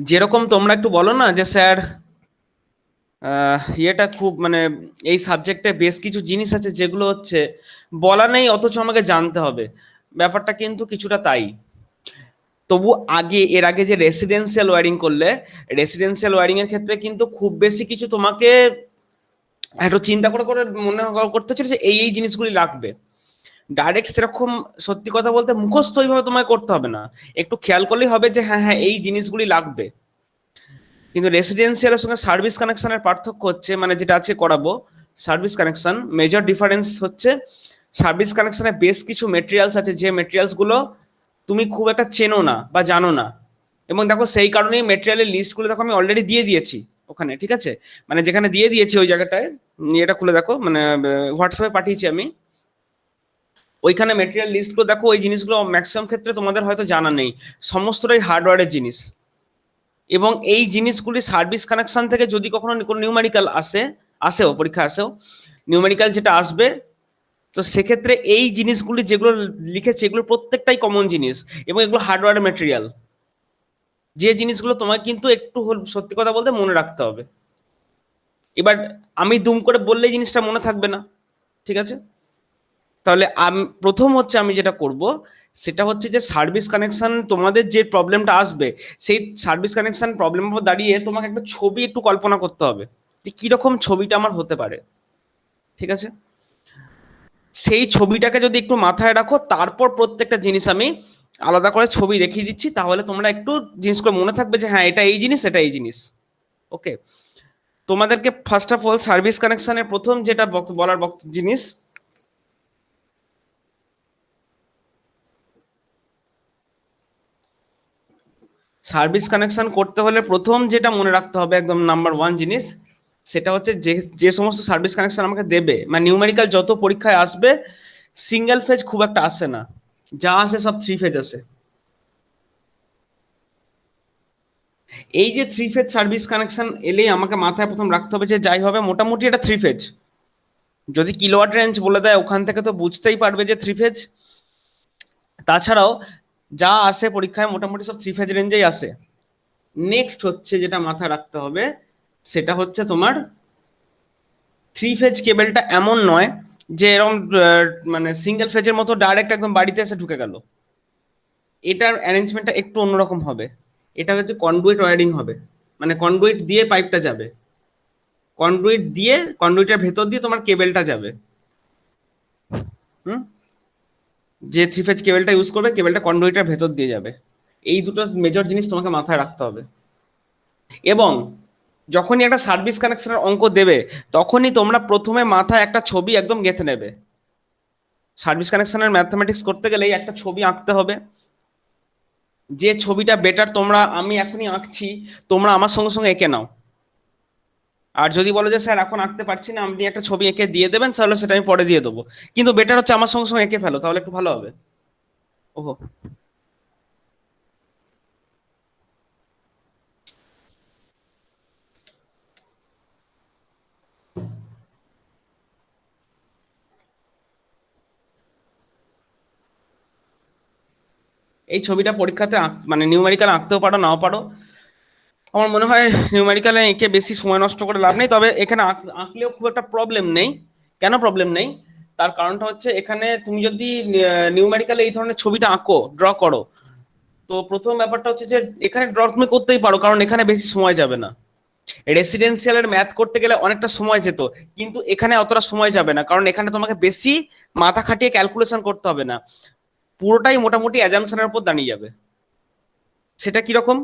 যেরকম তোমরা একটু বলো না যে স্যার ইয়েটা খুব মানে এই সাবজেক্টে বেশ কিছু জিনিস আছে যেগুলো হচ্ছে বলা নেই অথচ আমাকে জানতে হবে, ব্যাপারটা কিন্তু কিছুটা তাই। তবু এর আগে যে রেসিডেন্সিয়াল ওয়্যারিং করলে, রেসিডেন্সিয়াল ওয়্যারিং এর ক্ষেত্রে কিন্তু খুব বেশি কিছু তোমাকে একটু চিন্তা করে করে মনে করতে হচ্ছে যে এই জিনিসগুলি লাগবে। ডাইরেক্ট সেরকম সত্যি কথা বলতে মুখস্থ ওইভাবে তোমায় করতে হবে না, একটু খেয়াল করলেই হবে যে হ্যাঁ হ্যাঁ এই জিনিসগুলি লাগবে। কিন্তু রেসিডেন্সিয়ালের সঙ্গে সার্ভিস কানেকশনের পার্থক্য হচ্ছে, মানে যেটা আজকে করাবো সার্ভিস কানেকশন, মেজর ডিফারেন্স হচ্ছে সার্ভিস কানেকশনে বেশ কিছু মেটেরিয়ালস আছে যে মেটেরিয়ালস গুলো তুমি খুব একটা চেনো না বা জানো না। এবং দেখো সেই কারণেই মেটেরিয়ালের লিস্টগুলো দেখো আমি অলরেডি দিয়ে দিয়েছি ওখানে, ঠিক আছে? মানে যেখানে দিয়ে দিয়েছি ওই জায়গাটায় এটা খুলে দেখো, মানে হোয়াটসঅ্যাপে পাঠিয়েছি আমি, ওইখানে মেটেরিয়াল লিস্টগুলো দেখো। ওই জিনিসগুলো ম্যাক্সিমাম ক্ষেত্রে তোমাদের হয়তো জানা নেই, সমস্তটাই হার্ডওয়্যারের জিনিস। এবং এই জিনিসগুলি সার্ভিস কানেকশন থেকে যদি কখনো কোনো নিউমেরিক্যাল আসেও পরীক্ষা আসেও নিউমেরিক্যাল যেটা আসবে, তো সেক্ষেত্রে এই জিনিসগুলি যেগুলো লিখেছে এগুলো প্রত্যেকটাই কমন জিনিস এবং এগুলো হার্ডওয়্যার ম্যাটেরিয়াল, যে জিনিসগুলো তোমায় কিন্তু একটু সত্যি কথা বলতে মনে রাখতে হবে। এবার আমি দুম করে বললে এই জিনিসটা মনে থাকবে না, ঠিক আছে? তাহলে প্রথম হচ্ছে আমি যেটা করব সেটা হচ্ছে যে সার্ভিস কানেকশন তোমাদের যে প্রবলেমটা আসবে, সেই সার্ভিস কানেকশন প্রবলেমের উপর দাঁড়িয়ে তোমাকে একটা ছবি একটু কল্পনা করতে হবে যে কিরকম ছবিটা আমার হতে পারে, ঠিক আছে? সেই ছবিটাকে যদি একটু মাথায় রাখো, তারপর প্রত্যেকটা জিনিস আমি আলাদা করে ছবি দেখিয়ে দিচ্ছি, তাহলে তোমরা একটু জিনিসগুলো মনে থাকবে যে হ্যাঁ এটা এই জিনিস, এটা এই জিনিস। ওকে, তোমাদেরকে ফার্স্ট অফ অল সার্ভিস কানেকশনের প্রথম যেটা বলার জিনিস, সার্ভিস কানেকশন করতে হলে প্রথম যেটা মনে রাখতে হবে একদম নাম্বার ওয়ান জিনিস, সেটা হচ্ছে যে যে সমস্ত সার্ভিস কানেকশন আমাকে দেবে, মানে নিউমেরিক্যাল যত পরীক্ষায় আসবে, সিঙ্গেল ফেজ খুব একটা আসে না, যা আসে সব থ্রি ফেজ আসে। এই যে থ্রি ফেজ সার্ভিস কানেকশন এলেই আমাকে মাথায় প্রথম রাখতে হবে যে যাই হবে মোটামুটি এটা থ্রি ফেজ। যদি কিলোওয়াট রেঞ্জ বলে দেয় ওখান থেকে তো বুঝতেই পারবে যে থ্রি ফেজ। তাছাড়াও যা আসে পরীক্ষায় মোটামুটি সব থ্রি ফেজ রেঞ্জেই আসে। নেক্সট হচ্ছে যেটা মাথায় রাখতে হবে সেটা হচ্ছে তোমার থ্রি ফেজ কেবলটা এমন নয় যে এরকম মানে সিঙ্গেল ফেজের মতো ডাইরেক্ট একদম বাড়িতে এসে ঢুকে গেল। এটার অ্যারেঞ্জমেন্টটা একটু অন্যরকম হবে। এটা হচ্ছে কন্ডুইট ওয়্যারিং হবে, মানে কন্ডুইট দিয়ে পাইপটা যাবে, কন্ডুইট দিয়ে কন্ডুইটের ভেতর দিয়ে তোমার কেবেলটা যাবে। হুম, যে থ্রি ফেজ কেবেলটা ইউজ করবে কেবেলটা কন্ডুইটের ভেতর দিয়ে যাবে। এই দুটো মেজর জিনিস তোমাকে মাথায় রাখতে হবে। এবং যখনই একটা সার্ভিস কানেকশনের অঙ্ক দেবে, তখনই তোমরা প্রথমে মাথায় একটা ছবি একদম গেঁথে নেবে। সার্ভিস কানেকশনের ম্যাথমেটিক্স করতে গেলেই একটা ছবি আঁকতে হবে, যে ছবিটা বেটার তোমরা আমি এখনই আঁকছি, তোমরা আমার সঙ্গে সঙ্গে এঁকে নাও। আর যদি বলো যে স্যার এখন আঁকতে পারছি না, আপনি একটা ছবি এঁকে দিয়ে দেবেন, তাহলে সেটা আমি পরে দিয়ে দেবো। কিন্তু বেটার হচ্ছে আমার সঙ্গে সঙ্গে এঁকে ফেলো, তাহলে একটু ভালো হবে। ওহো, এই ছবিটা পরীক্ষাতে মানে নিউমেরিক্যাল আঁকতেও পারো নাও পারো। আমার মনে হয় নিউমেরিক্যালে এঁকে বেশি সময় নষ্ট করে লাভ নেই, তবে এখানে আঁকলেও খুব একটা প্রবলেম নেই। কেন প্রবলেম নেই, তার কারণটা হচ্ছে এখানে তুমি যদি নিউমেরিক্যালে এই ধরনের ছবিটা আঁকো, ড্র করো, তো প্রথম ব্যাপারটা হচ্ছে যে এখানে ড্র তুমি করতেই পারো, কারণ এখানে বেশি সময় যাবে না। রেসিডেন্সিয়ালের ম্যাথ করতে গেলে অনেকটা সময় যেত, কিন্তু এখানে অতটা সময় যাবে না, কারণ এখানে তোমাকে বেশি মাথা খাটিয়ে ক্যালকুলেশন করতে হবে না, পুরোটাই মোটামুটি অ্যাজাম্পশনের উপর দাঁড়িয়ে যাবে। সেটা কিরকম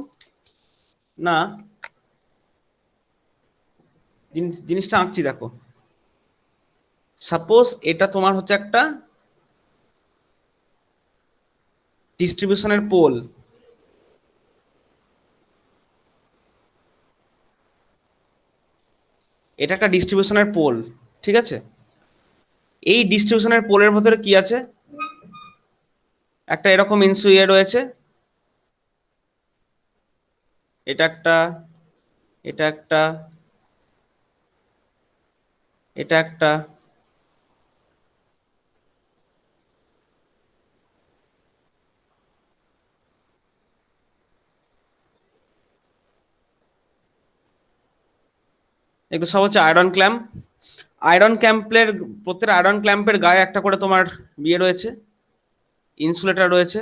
না, জিনিসটা আঁকছি দেখো। সাপোজ এটা তোমার হচ্ছে একটা ডিস্ট্রিবিউশনের পোল, এটা একটা ডিস্ট্রিবিউশনের পোল, ঠিক আছে? এই ডিস্ট্রিবিউশনের পোলের ভেতরে কি আছে, একটা এরকম ইনসুইয়ে রয়েছে, এটা একটা, এটা একটা, এটা একটা, এগুলো সব হচ্ছে আয়রন ক্ল্যাম্প। আয়রন ক্ল্যাম্পের প্রত্যেক আয়রন ক্ল্যাম্পের গায়ে একটা করে তোমার বিয়ে রয়েছে, ইনসুলেটর রয়েছে।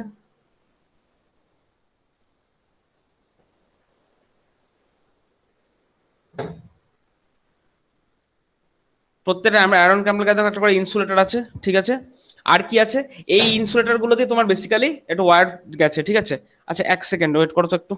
প্রত্যেকটা আমরা আয়রন ক্ল্যাম্পের গায়ে দেখো একটা করে ইনসুলেটর আছে, ঠিক আছে। আর কি আছে, এই ইনসুলেটর গুলো দিয়ে তোমার বেসিক্যালি একটু ওয়্যার গেছে, ঠিক আছে। আচ্ছা, এক সেকেন্ড ওয়েট করো তো একটু।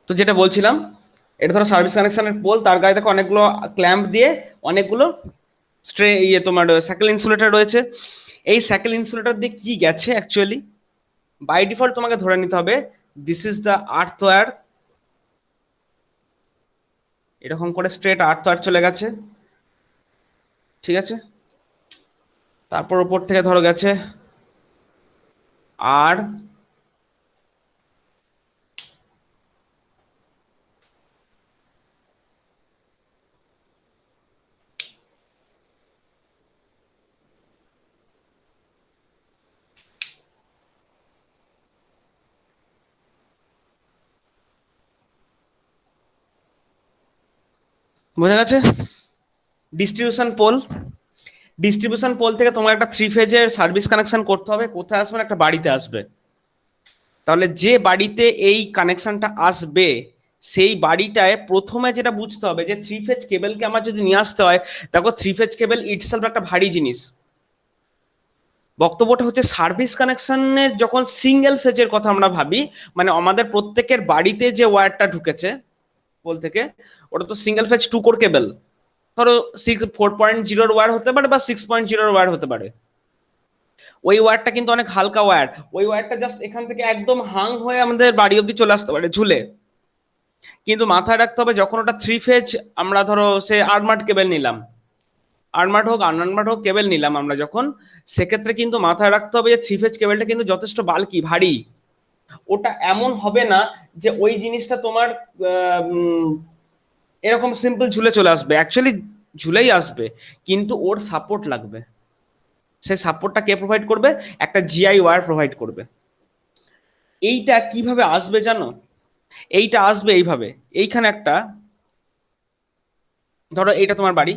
তো যেটা বলছিলাম, এটা ধরো সার্ভিস কানেকশনের পোল, তার গায়ে দেখো অনেকগুলো ক্ল্যাম্প দিয়ে অনেকগুলো তোমার স্যাকেল ইনসুলেটর রয়েছে। এই স্যাকেল ইনসুলেটর দিয়ে কি গেছে অ্যাকচুয়ালি, বাই ডিফল্ট তোমাকে ধরে নিতে হবে this is the earth wire. এরকম করে স্ট্রেট আর্থ ওয়্যার চলে গেছে, ঠিক আছে। তারপর উপর থেকে ধরো গেছে আর, বোঝা গেছে। ডিস্ট্রিবিউশন পোল, ডিস্ট্রিবিউশন পোল থেকে তোমার একটা থ্রি ফেজের সার্ভিস কানেকশন করতে হবে। কোথায় আসবে না, একটা বাড়িতে আসবে। তাহলে যে বাড়িতে এই কানেকশনটা আসবে, সেই বাড়িটায় প্রথমে যেটা বুঝতে হবে যে থ্রি ফেজ কেবলকে আমার যদি নিয়ে আসতে হয়, দেখো থ্রি ফেজ কেবল ইটসেলফ একটা ভারী জিনিস। বক্তব্যটা হচ্ছে সার্ভিস কানেকশনের যখন সিঙ্গেল ফেজের কথা আমরা ভাবি, মানে আমাদের প্রত্যেকের বাড়িতে যে ওয়্যারটা ঢুকেছে পোল থেকে, ওটা তো সিঙ্গেল ফেজ টু কোর কেবল। ধরো 4.0 ওয়্যার হতে পারে বা 6.0 ওয়্যার হতে পারে। ওই ওয়্যারটা কিন্তু অনেক হালকা ওয়্যার। ওই ওয়্যারটা জাস্ট এখান থেকে একদম হাং হয়ে আমাদের বাড়ি অব্দি চলে আসতে পারে ঝুলে। কিন্তু মাথায় রাখতে হবে যখন ওটা থ্রি ফেজ, আমরা ধরো সে আর্মার্ড কেবল নিলাম, আর্মার্ড হোক আনআর্মার্ড হোক কেবল নিলাম আমরা যখন, সেক্ষেত্রে কিন্তু মাথায় রাখতে হবে যে থ্রি ফেজ কেবলটা কিন্তু যথেষ্ট বাল্কি, ভারী। ওটা এমন হবে না যে ওই জিনিসটা তোমার এরকম সিম্পল ঝুলে চলে আসবে, অ্যাকচুয়ালি ঝুলেই আসবে, কিন্তু ওর সাপোর্ট লাগবে। সেই সাপোর্টটা কে প্রোভাইড করবে, একটা জিআই ওয়্যার প্রোভাইড করবে। এইটা কিভাবে আসবে জানো, এইটা আসবে এইভাবে। এইখানে একটা, ধরো এইটা তোমার বাড়ি,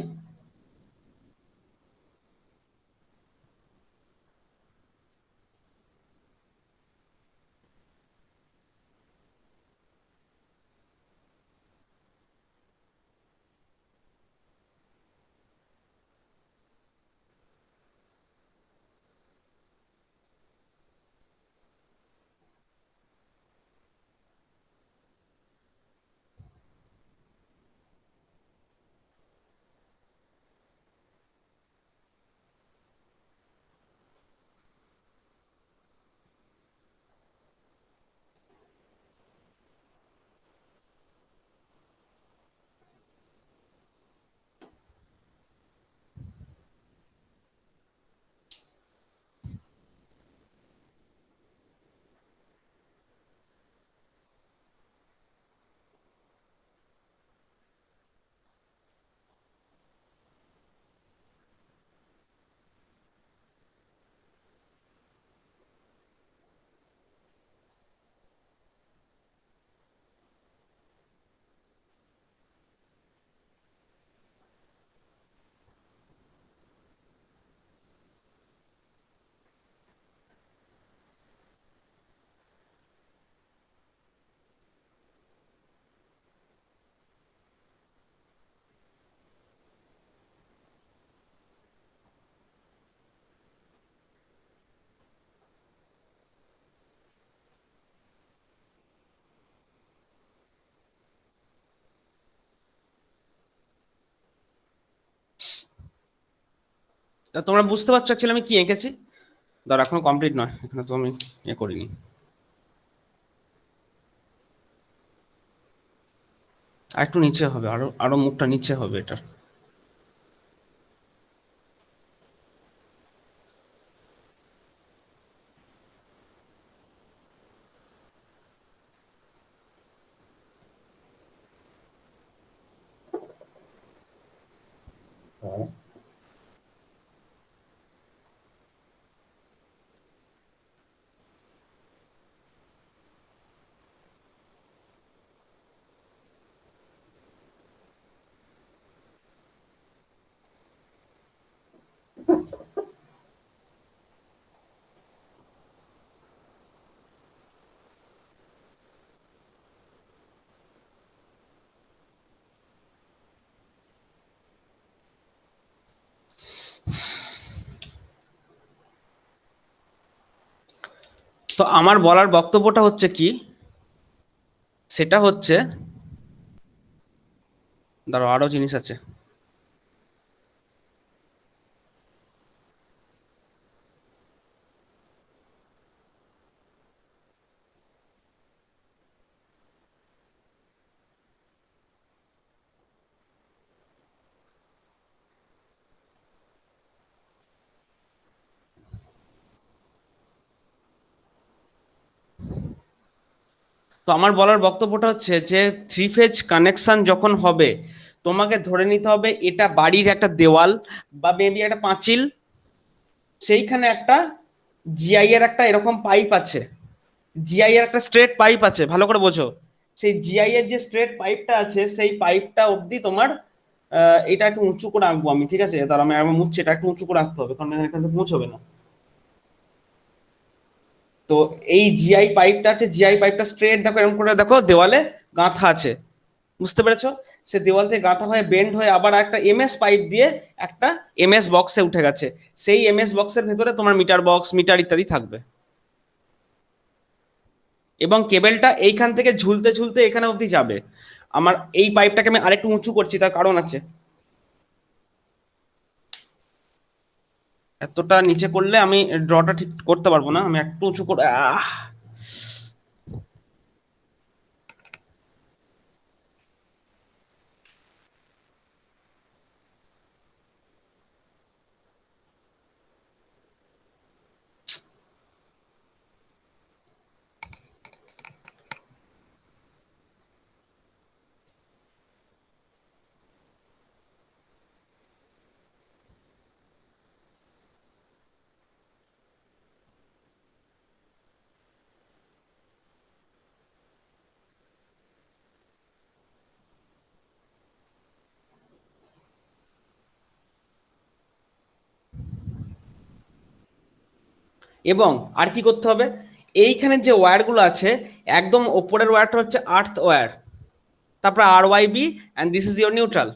তা তোমরা বুঝতে পারছো অ্যাকচুয়ালি আমি কি এঁকেছি। ধর এখনো কমপ্লিট নয়, এখানে তো আমি করিনি। আর একটু নিচে হবে, আরো আরো মুখটা নিচে হবে এটা। তো আমার বলার বক্তব্যটা হচ্ছে কি, সেটা হচ্ছে, ধরো আরো জিনিস আছে। তো আমার বলার বক্তব্যটা হচ্ছে যে থ্রি ফেজ কানেকশন যখন হবে, তোমাকে ধরে নিতে হবে এটা বাড়ির একটা দেওয়াল বা মেবি একটা পাঁচিল, সেইখানে একটা জিআই এর একটা এরকম পাইপ আছে, জিআই এর একটা স্ট্রেট পাইপ আছে, ভালো করে বোঝো। সেই জিআই এর যে স্ট্রেট পাইপটা আছে সেই পাইপটা অবধি তোমার এটা একটু উঁচু করে আঁকবো আমি, ঠিক আছে? তার আমি আমার মুছছি, এটা একটু উঁচু করে আঁকতে হবে কারণ এখানে থেকে পৌঁছবে না। তো এই জিআই পাইপটা আছে, জিআই পাইপটা স্ট্রেট দেখো এরকম করে দেখো দেওয়ালে গাঁথা আছে, বুঝতে পেরেছো? সে দেওয়াল থেকে গাঁথা হয়ে বেন্ড হয়ে আবার একটা এমএস পাইপ দিয়ে একটা এমএস বক্সে উঠে গেছে। সেই এমএস বক্সের ভেতরে তোমার মিটার বক্স, মিটার ইত্যাদি থাকবে। এবং কেবেলটা এইখান থেকে ঝুলতে ঝুলতে এখানে অবধি যাবে। আমার এই পাইপটাকে আমি আরেকটু উঁচু করছি, তার কারণ আছে। এতটা নিচে করলে আমি ড্রটা ঠিক করতে পারবো না, আমি একটু উঁচু করে এবং আর কি করতে হবে, এইখানে যে ওয়্যারগুলো আছে, একদম ওপরের ওয়্যারটা হচ্ছে আর্থ ওয়্যার, তারপর আর Y B, and this is your neutral,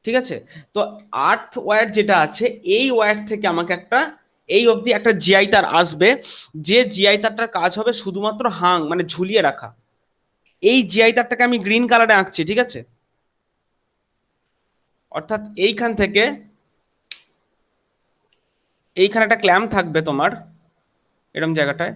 ঠিক আছে? তো আর্থ ওয়্যার যেটা আছে, এই ওয়্যার থেকে আমাকে একটা এই অবধি একটা জিআই তার আসবে, যে জিআই তারটার কাজ হবে শুধুমাত্র মানে ঝুলিয়ে রাখা। এই জিআই তারটাকে আমি গ্রিন কালারে আঁকছি, ঠিক আছে? অর্থাৎ এইখান থেকে এইখানে একটা ক্ল্যাম্প থাকবে তোমার, এরকম জায়গাটায়।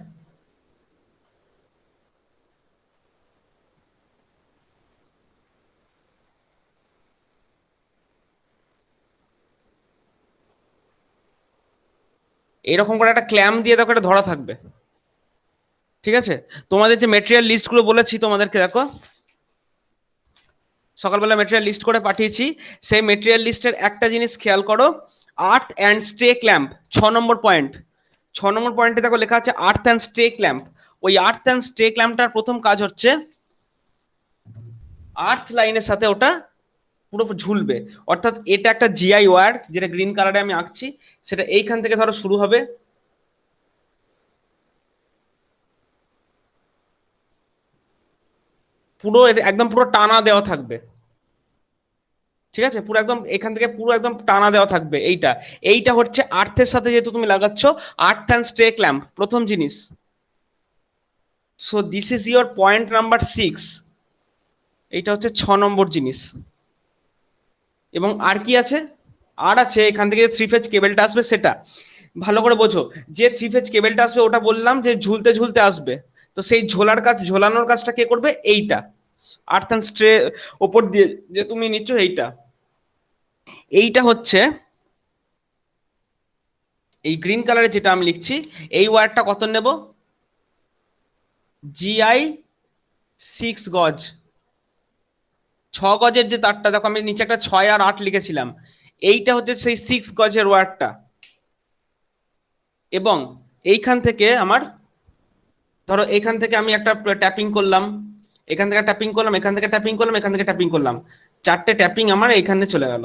এরকম করে একটা ক্ল্যাম্প দিয়ে দেখো এটা ধরা থাকবে, ঠিক আছে? তোমাদের যে মেটেরিয়াল লিস্টগুলো বলেছি তোমাদেরকে, দেখো সকালবেলা মেটেরিয়াল লিস্ট করে পাঠিয়েছি, সেই মেটেরিয়াল লিস্টের একটা জিনিস খেয়াল করো, আর্থ and stay clamp, 6 number point. 6 নম্বর পয়েন্টে দেখো লেখা আছে আর্থ অ্যান্ড স্টে ক্ল্যাম্প। ওই আর্থ অ্যান্ড স্টে ক্ল্যাম্পটার প্রথম কাজ হচ্ছে আর্থ লাইনের সাথে ওটা পুরো ঝুলবে। অর্থাৎ এটা একটা জিআই ওয়্যার যেটা গ্রিন কালারে আমি আঁকছি, সেটা এইখান থেকে ধরো শুরু হবে, পুরো একদম পুরো টানা দেওয়া থাকবে, ঠিক আছে? পুরো একদম এখান থেকে পুরো একদম টানা দেওয়া থাকবে এইটা। এইটা হচ্ছে আর্থের সাথে যেহেতু তুমি লাগাচ্ছ, আর্থ অ্যান্ড স্টে ক্ল্যাম্প প্রথম জিনিস। So this is your point number 6। এইটা হচ্ছে 6 নম্বর জিনিস। এবং আর কি আছে? আর আছে এখান থেকে থ্রি ফেজ কেবেলটা আসবে সেটা ভালো করে বোঝো। যে থ্রি ফেজ কেবেলটা আসবে ওটা বললাম যে ঝুলতে ঝুলতে আসবে। তো সেই ঝোলার কাজ, ঝোলানোর কাজটা কে করবে? এইটা আর্থ অ্যান্ড স্ট্রে ওপর দিয়ে যে তুমি নিচ্ছ এইটা। এইটা হচ্ছে এই গ্রিন কালারে যেটা আমি লিখছি, এই ওয়্যারটা কত নেব? জিআই 6 গজ। 6 গজের যে তারটা দেখো, আমি নিচে একটা 6 আর 8 লিখেছিলাম, এইটা হচ্ছে সেই 6 গজের ওয়্যারটা। এবং এইখান থেকে আমার, ধরো এখান থেকে আমি একটা ট্যাপিং করলাম, এখান থেকে ট্যাপিং করলাম, এখান থেকে ট্যাপিং করলাম, এখান থেকে ট্যাপিং করলাম, 4টে ট্যাপিং আমার এইখানে চলে গেল।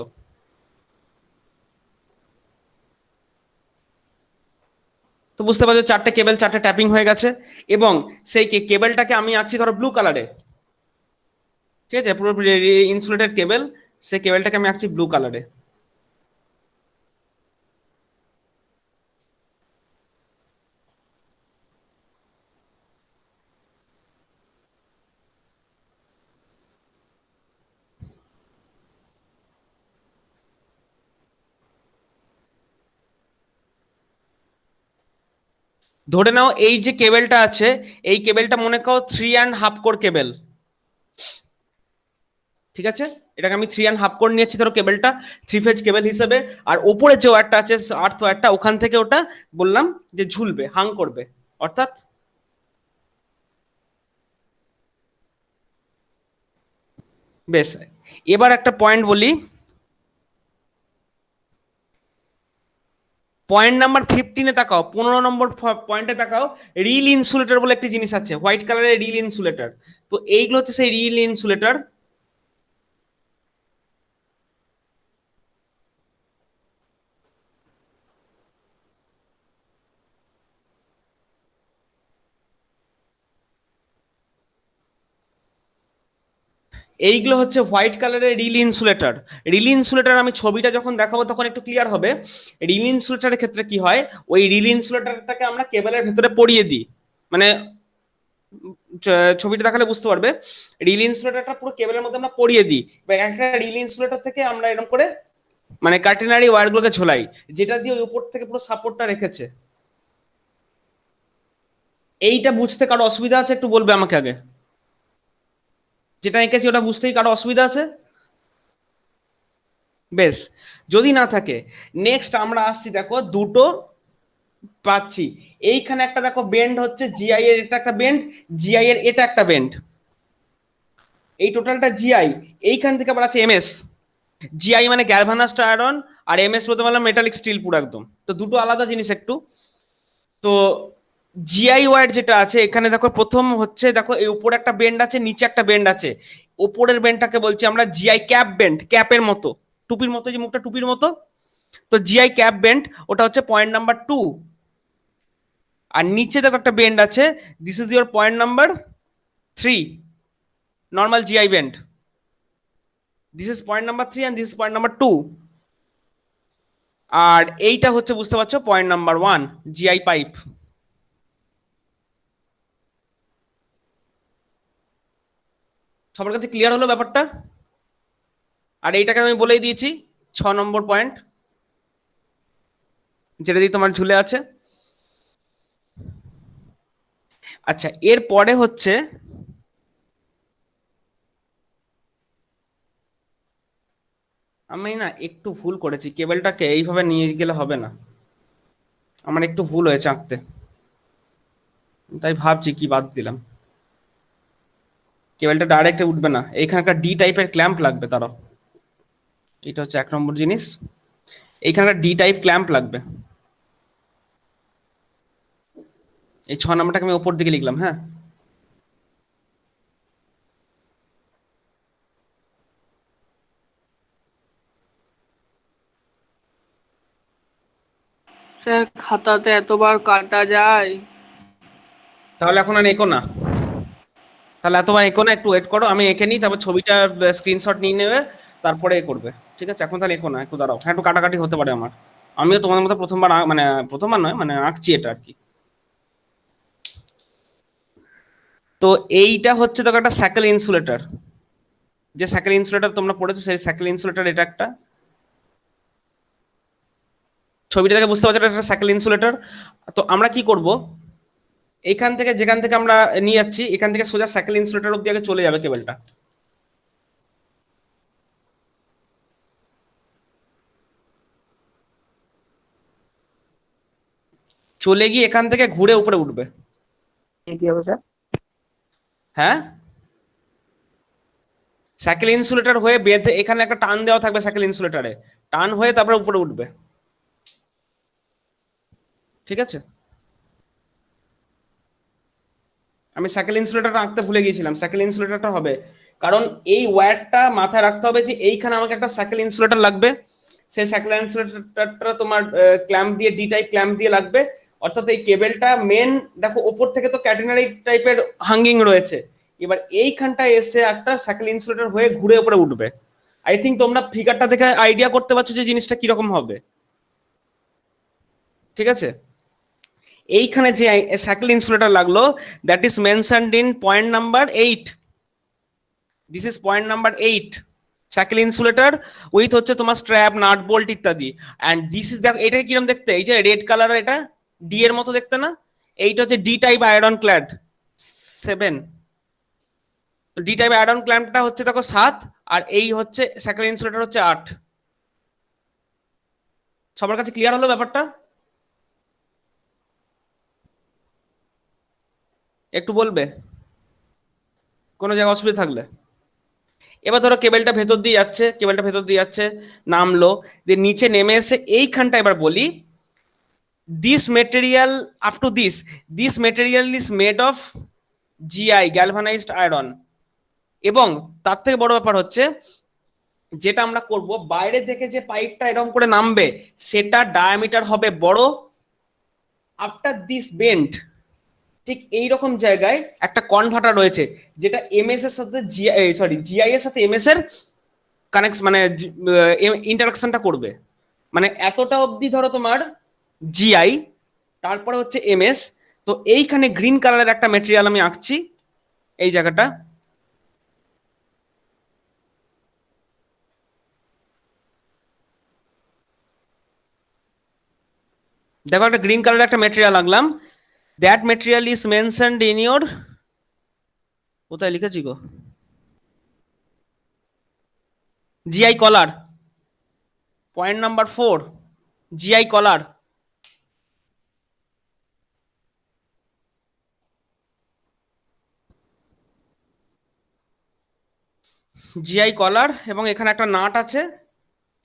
তো বুঝতে পারছো 4টে কেবল, 4টে ট্যাপিং হয়ে গেছে। এবং সেই কেবলটাকে আমি আঁকছি ধরো ব্লু কালারে, ঠিক আছে? পুরো ইনসুলেটেড কেবল, সেই কেবলটাকে আমি আঁকছি ব্লু কালারে। ধরে নাও এই যে কেবেলটা আছে, এই কেবেলটা মনে করো 3.5 কোর কেবেল, ঠিক আছে? এটাকে আমি 3.5 কোর নিয়েছি ধরো কেবেলটা, 3 ফেজ কেবেল হিসেবে। আর ওপরে যে ওয়্যারটা আছে, আর্থ ওয়্যারটা, ওখান থেকে ওটা বললাম যে ঝুলবে, হাং করবে, অর্থাৎ বেশ। এবার একটা পয়েন্ট বলি, পয়েন্ট নাম্বার 15-এ তাকাও, 15 নম্বর পয়েন্টে তাকাও। রিল ইনসুলেটর বলে একটি জিনিস আছে, হোয়াইট কালারের রিল ইনসুলেটর। তো এইগুলো হচ্ছে সেই রিল ইনসুলেটর। এইগুলো হচ্ছে হোয়াইট কালারের রিল ইনসুলেটর। রিল ইনসুলেটর আমি ছবিটা যখন দেখাবো তখন একটু ক্লিয়ার হবে। রিল ইনসুলেটরের ক্ষেত্রে কি হয়, ওই রিল ইনসুলেটরটাকে আমরা কেবলের ভেতরে পরিয়ে দিই, মানে ছবিটা দেখালে বুঝতে পারবে। রিল ইনসুলেটরটা পুরো কেবলের মধ্যে আমরা পরিয়ে দিই, বা একটা রিল ইনসুলেটর থেকে আমরা এরকম করে মানে কার্টিনারি ওয়্যারগুলোকে ঝোলাই, যেটা দিয়ে ওই উপর থেকে পুরো সাপোর্টটা রেখেছে। এইটা বুঝতে কারো অসুবিধা আছে একটু বলবে আমাকে আগে? যেটা এঁকেছি ওটা বুঝতেই কারো অসুবিধা আছে? বেশ, যদি না থাকে, নেক্সট আমরা আসছি, দেখো দুটো পাচ্ছি। এইখানে একটা দেখো বেন্ড হচ্ছে জিআই এর, এটা একটা বেন্ড, জিআই এর এটা একটা বেন্ড, এই টোটালটা জিআই। এইখান থেকে আবার আছে এমএস। জিআই মানে গ্যালভানাসড আয়রন, আর এমএস বলতে পারলাম মেটালিক স্টিল পুরো একদম, তো দুটো আলাদা জিনিস একটু। তো জিআই ওয়ার্ড যেটা আছে এখানে দেখো, প্রথম হচ্ছে দেখো এই উপরে একটা বেন্ড আছে, নিচে একটা বেন্ড আছে। উপরের বেন্ডটাকে বলছি আমরা জিআই ক্যাপ বেন্ড, ক্যাপের মতো, টুপির মতো, যে মুখটা টুপির মতো। তো জিআই ক্যাপ বেন্ড, ওটা হচ্ছে পয়েন্ট নাম্বার 2। আর নিচে দেখো একটা বেন্ড আছে, this is your point number 3, normal GI bend. This is point number 3 and this is point number 2। আর এইটা হচ্ছে বুঝতে পারছো পয়েন্ট নাম্বার 1, জিআই পাইপ। সবার কাছে ক্লিয়ার হলো ব্যাপারটা? আর এইটাকে আমি বলেই দিয়েছি 6 নম্বর পয়েন্ট, যেটা দিয়ে তোমার ঝুলে আছে। আচ্ছা, এর পরে হচ্ছে, আমি না একটু ভুল করেছি, কেবলটাকে এইভাবে নিয়ে গেলে হবে না, আমার একটু ভুল হয়েছে আঁকতে, তাই ভাবছি কি বাদ দিলাম। কেবলটা ডাইরেক্ট উঠবে না, এইখানে একটা ডি টাইপের ক্ল্যাম্প লাগবে তারও। এটা হচ্ছে 1 নম্বর জিনিস, এইখানে ডি টাইপ ক্ল্যাম্প লাগবে। এই 6 নম্বরটাকে আমি ওপর দিকে লিখলাম, হ্যাঁ। স্যার খাতাতে এতবার কাটা যায়? তাহলে এখন আর এঁকো না, তাহলে এতবার এঁকো না, একটু ওয়েট করো, আমি এঁকে নিই, তারপর ছবিটা স্ক্রিনশট নিয়ে নেবে, তারপরে এ করবে। ঠিক আছে, এখন তাহলে এঁকো না, একটু দাঁড়াও, হ্যাঁ একটু কাটাকাটি হতে পারে আমার, আমিও তোমাদের মতো প্রথমবার মানে প্রথমবার নয়, মানে আঁকছি এটা আর কি। তো এইটা হচ্ছে দেখো একটা স্যাকেল ইনসুলেটর, যে স্যাকেল ইনসুলেটর তোমরা পড়েছো সেই স্যাকেল ইনসুলেটর এটা একটা। ছবিটা থেকে বুঝতে পারছো এটা একটা স্যাকেল ইনসুলেটর। তো আমরা কি করব, এখান থেকে যেখান থেকে আমরা নিয়ে যাচ্ছি, এখান থেকে সোজা স্যাকেল ইনসুলেটর অব্দি আগে চলে যাবে কেবলটা, চলে গিয়ে এখান থেকে ঘুরে উপরে উঠবে। কি হবে স্যার? হ্যাঁ, সাইকেল ইনসুলেটর হয়ে বেঁধে এখানে একটা টান দেওয়া থাকবে সাইকেল ইনসুলেটরে, টান হয়ে তারপরে উপরে উঠবে। ঠিক আছে, আমি সাইকেল ইনসুলেটরটা আঁকতে ভুলে গিয়েছিলাম, সাইকেল ইনসুলেটরটা হবে, কারণ এই ওয়্যারটা মাথায় রাখতে হবে যে এইখানে আমাকে একটা সাইকেল ইনসুলেটর লাগবে। সেই সাইকেল ইনসুলেটরটা তোমার ক্ল্যাম্প দিয়ে, ডি টাইপ ক্ল্যাম্প দিয়ে লাগবে। অর্থাৎ এই কেবেলটা মেন, দেখো ওপর থেকে তো ক্যাটেনারি টাইপের হাঙ্গিং রয়েছে, এবার এইখানটায় এসে একটা সাইকেল ইনসুলেটর হয়ে ঘুরে উপরে উঠবে। আই থিঙ্ক তোমরা ফিগারটা দেখে আইডিয়া করতে পারছো যে জিনিসটা কিরকম হবে। ঠিক আছে, এইখানে যে সাইকেল ইনসুলেটর লাগলো, that is mentioned in point number 8। This is point number 8, cycle insulator with হচ্ছে তোমার স্ট্র্যাপ, নাট বোল্ট ইত্যাদি। অ্যান্ড দিস ইজ, দেখো এটা কিরকম দেখতে, এই যে রেড কালার, এটা ডি এর মতো দেখতে না, এইটা হচ্ছে ডি টাইপ আয়রন ক্ল্যাড 7। তো ডি টাইপ আয়রন ক্ল্যাডটা হচ্ছে দেখো 7, আর এই হচ্ছে স্যাকারিন ইনসুলেটর হচ্ছে 8। সবার কাছে ক্লিয়ার হলো ব্যাপারটা? একটু বলবে কোনো জায়গায় অসুবিধা থাকলে। এবার ধরো কেবেলটা ভেতর দিয়ে যাচ্ছে, কেবেলটা ভেতর দিয়ে যাচ্ছে, নামলো, দিয়ে নিচে নেমে এসে এইখানটা এবার বলি, this material up to this material is made of GI, galvanized iron. এবং তার থেকে বড় ব্যাপার হচ্ছে, যেটা আমরা করব, বাইরে থেকে যে পাইপটা এরকম করে নামবে সেটা ডায়ামিটার হবে বড়। আফটার দিস বেন্ড, ঠিক এইরকম জায়গায় একটা কনভার্টার রয়েছে, যেটা এমএস এর সাথে জিআই এর সাথে এমএস এর কানেক্ট মানে ইন্টারাকশনটা করবে। মানে এতটা অবধি ধরো তোমার জিআই, তারপরে হচ্ছে এমএস। তো এইখানে গ্রিন কালারের একটা মেটেরিয়াল আমি আঁকছি, এই জায়গাটা। দেখো একটা গ্রিন কালারের একটা মেটেরিয়াল আঁকলাম। That material is mentioned in your, কোথায় লিখেছি গো, জিআই কলার, পয়েন্ট নাম্বার 4, জিআই কলার। জিআই কলার, এবং এখানে একটা নাট আছে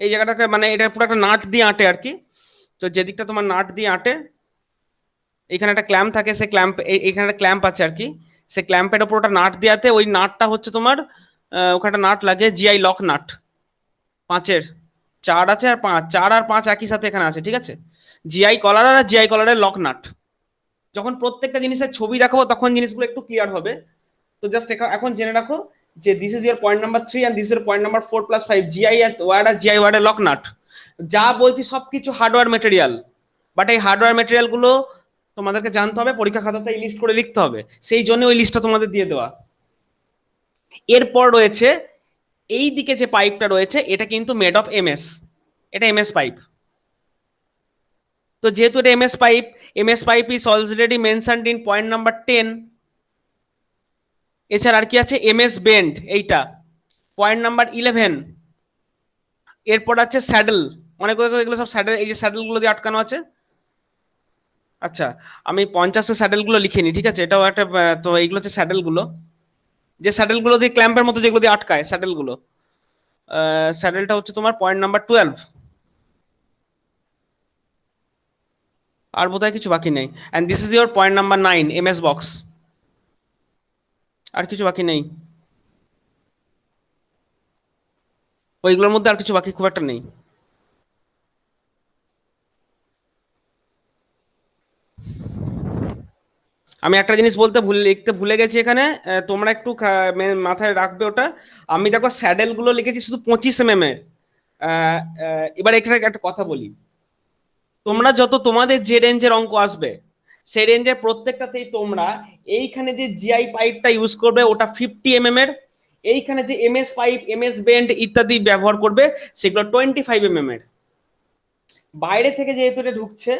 এই জায়গাটাতে, মানে এটা পুরো একটা নাট দিয়ে আঁটে আর কি। তো যেদিকটা তোমার নাট দিয়ে আঁটে, এখানে একটা ক্ল্যাম্প থাকে, সে ক্ল্যাম্প, এখানে একটা ক্ল্যাম্প আছে আর কি, সে ক্ল্যাম্পের ওপর ওটা নাট দেওয়াতে, ওই নাটটা হচ্ছে তোমার ওখানে একটা নাট লাগে, জিআই লক নাট 5-এর। 4 আছে আর 5, 4 আর 5 একই সাথে এখানে আছে, ঠিক আছে। জিআই কলার আর জিআই কলারের লক নাট। যখন প্রত্যেকটা জিনিসের ছবি দেখাবো তখন জিনিসগুলো একটু ক্লিয়ার হবে। তো জাস্ট এখন জেনে রাখো যে this is your point number 3 and this is point number 4 + 5, GI ওয়ার্ড আর জিআই ওয়ার্ডের লক নাট। যা বলছি সবকিছু হার্ডওয়্যার মেটেরিয়াল, বাট এই হার্ডওয়্যার মেটেরিয়াল গুলো তোমাদেরকে জানতে হবে, পরীক্ষা খাতাতে এই লিস্ট করে লিখতে হবে, সেই জন্য ওই লিস্টটা তোমাদের দিয়ে দেওয়া। এরপর রয়েছে এই দিকে যে পাইপটা রয়েছে, এটা কিন্তু মেড অফ এমএস, এটা এমএস পাইপ। তো যেহেতু এটা MS pipe is already mentioned in point number 10। এছাড়া আর কি আছে, এমএস বেন্ড, এইটা পয়েন্ট নাম্বার 11। এরপর আছে স্যাডেল, অনেক এগুলো সব স্যাডেল, এই যে স্যাডেল গুলো দিয়ে আটকানো আছে। আচ্ছা, আমি 50-এর স্যাডেল গুলো লিখিনি, ঠিক আছে, এটাও একটা তো এইগুলো হচ্ছে স্যাডেল গুলো, যে স্যাডেল গুলো দিয়ে ক্ল্যাম্পের মতো যেগুলো দিয়ে আটকায় স্যাডেল গুলো। স্যাডেলটা হচ্ছে তোমার পয়েন্ট নাম্বার 12। আর বোধহয় কিছু বাকি নেই। And this is your point number 9, MS box. আর কিছু বাকি নেই, ওইগুলোর মধ্যে আর কিছু বাকি খুব একটা নেই। আমি একটা জিনিস লিখতে ভুলে গেছি এখানে, তোমরা একটু মাথায় রাখবে ওটা। আমি দেখো স্যাডেল গুলো লিখেছি শুধু 25 mm এর। এবার এখানে একটা কথা বলি, তোমরা যত তোমাদের যে রেঞ্জের অঙ্ক আসবে, সেই রেঞ্জের প্রত্যেকটাতেই তোমরা এইখানে যে জিআই পাইপটা ইউজ করবে ওটা 50 mm এর, এইখানে যে এমএস পাইপ, এমএস বেন্ড ইত্যাদি ব্যবহার করবে সেগুলো 25 mm এর। বাইরে থেকে যেহেতু এটা ঢুকছে,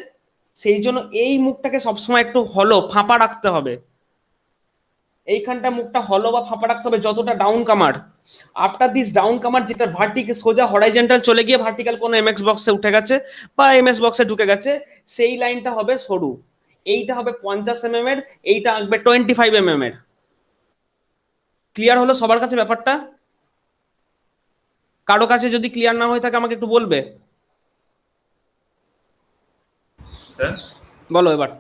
সেই জন্য এই মুখটাকে সবসময় একটু হলো ফাঁপা রাখতে হবে, এইখানটা মুখটা হলো বা ফাঁপা রাখতে হবে যতটা ডাউন কামার। আফটার দিস ডাউন কামার, যেটা ভার্টিকে সোজা হরাইজন্টাল চলে গিয়ে ভার্টিক্যাল কোনো এমএক্স বক্সে উঠে গেছে বা এমএস বক্সে ঢুকে গেছে, সেই লাইনটা হবে সরু, এইটা হবে 50 mm এর, এইটা আঁকবে 25 mm এর। ক্লিয়ার হলো সবার কাছে ব্যাপারটা? কারো কাছে যদি ক্লিয়ার না হয়ে থাকে আমাকে একটু বলবে। স্যার বলো এবার।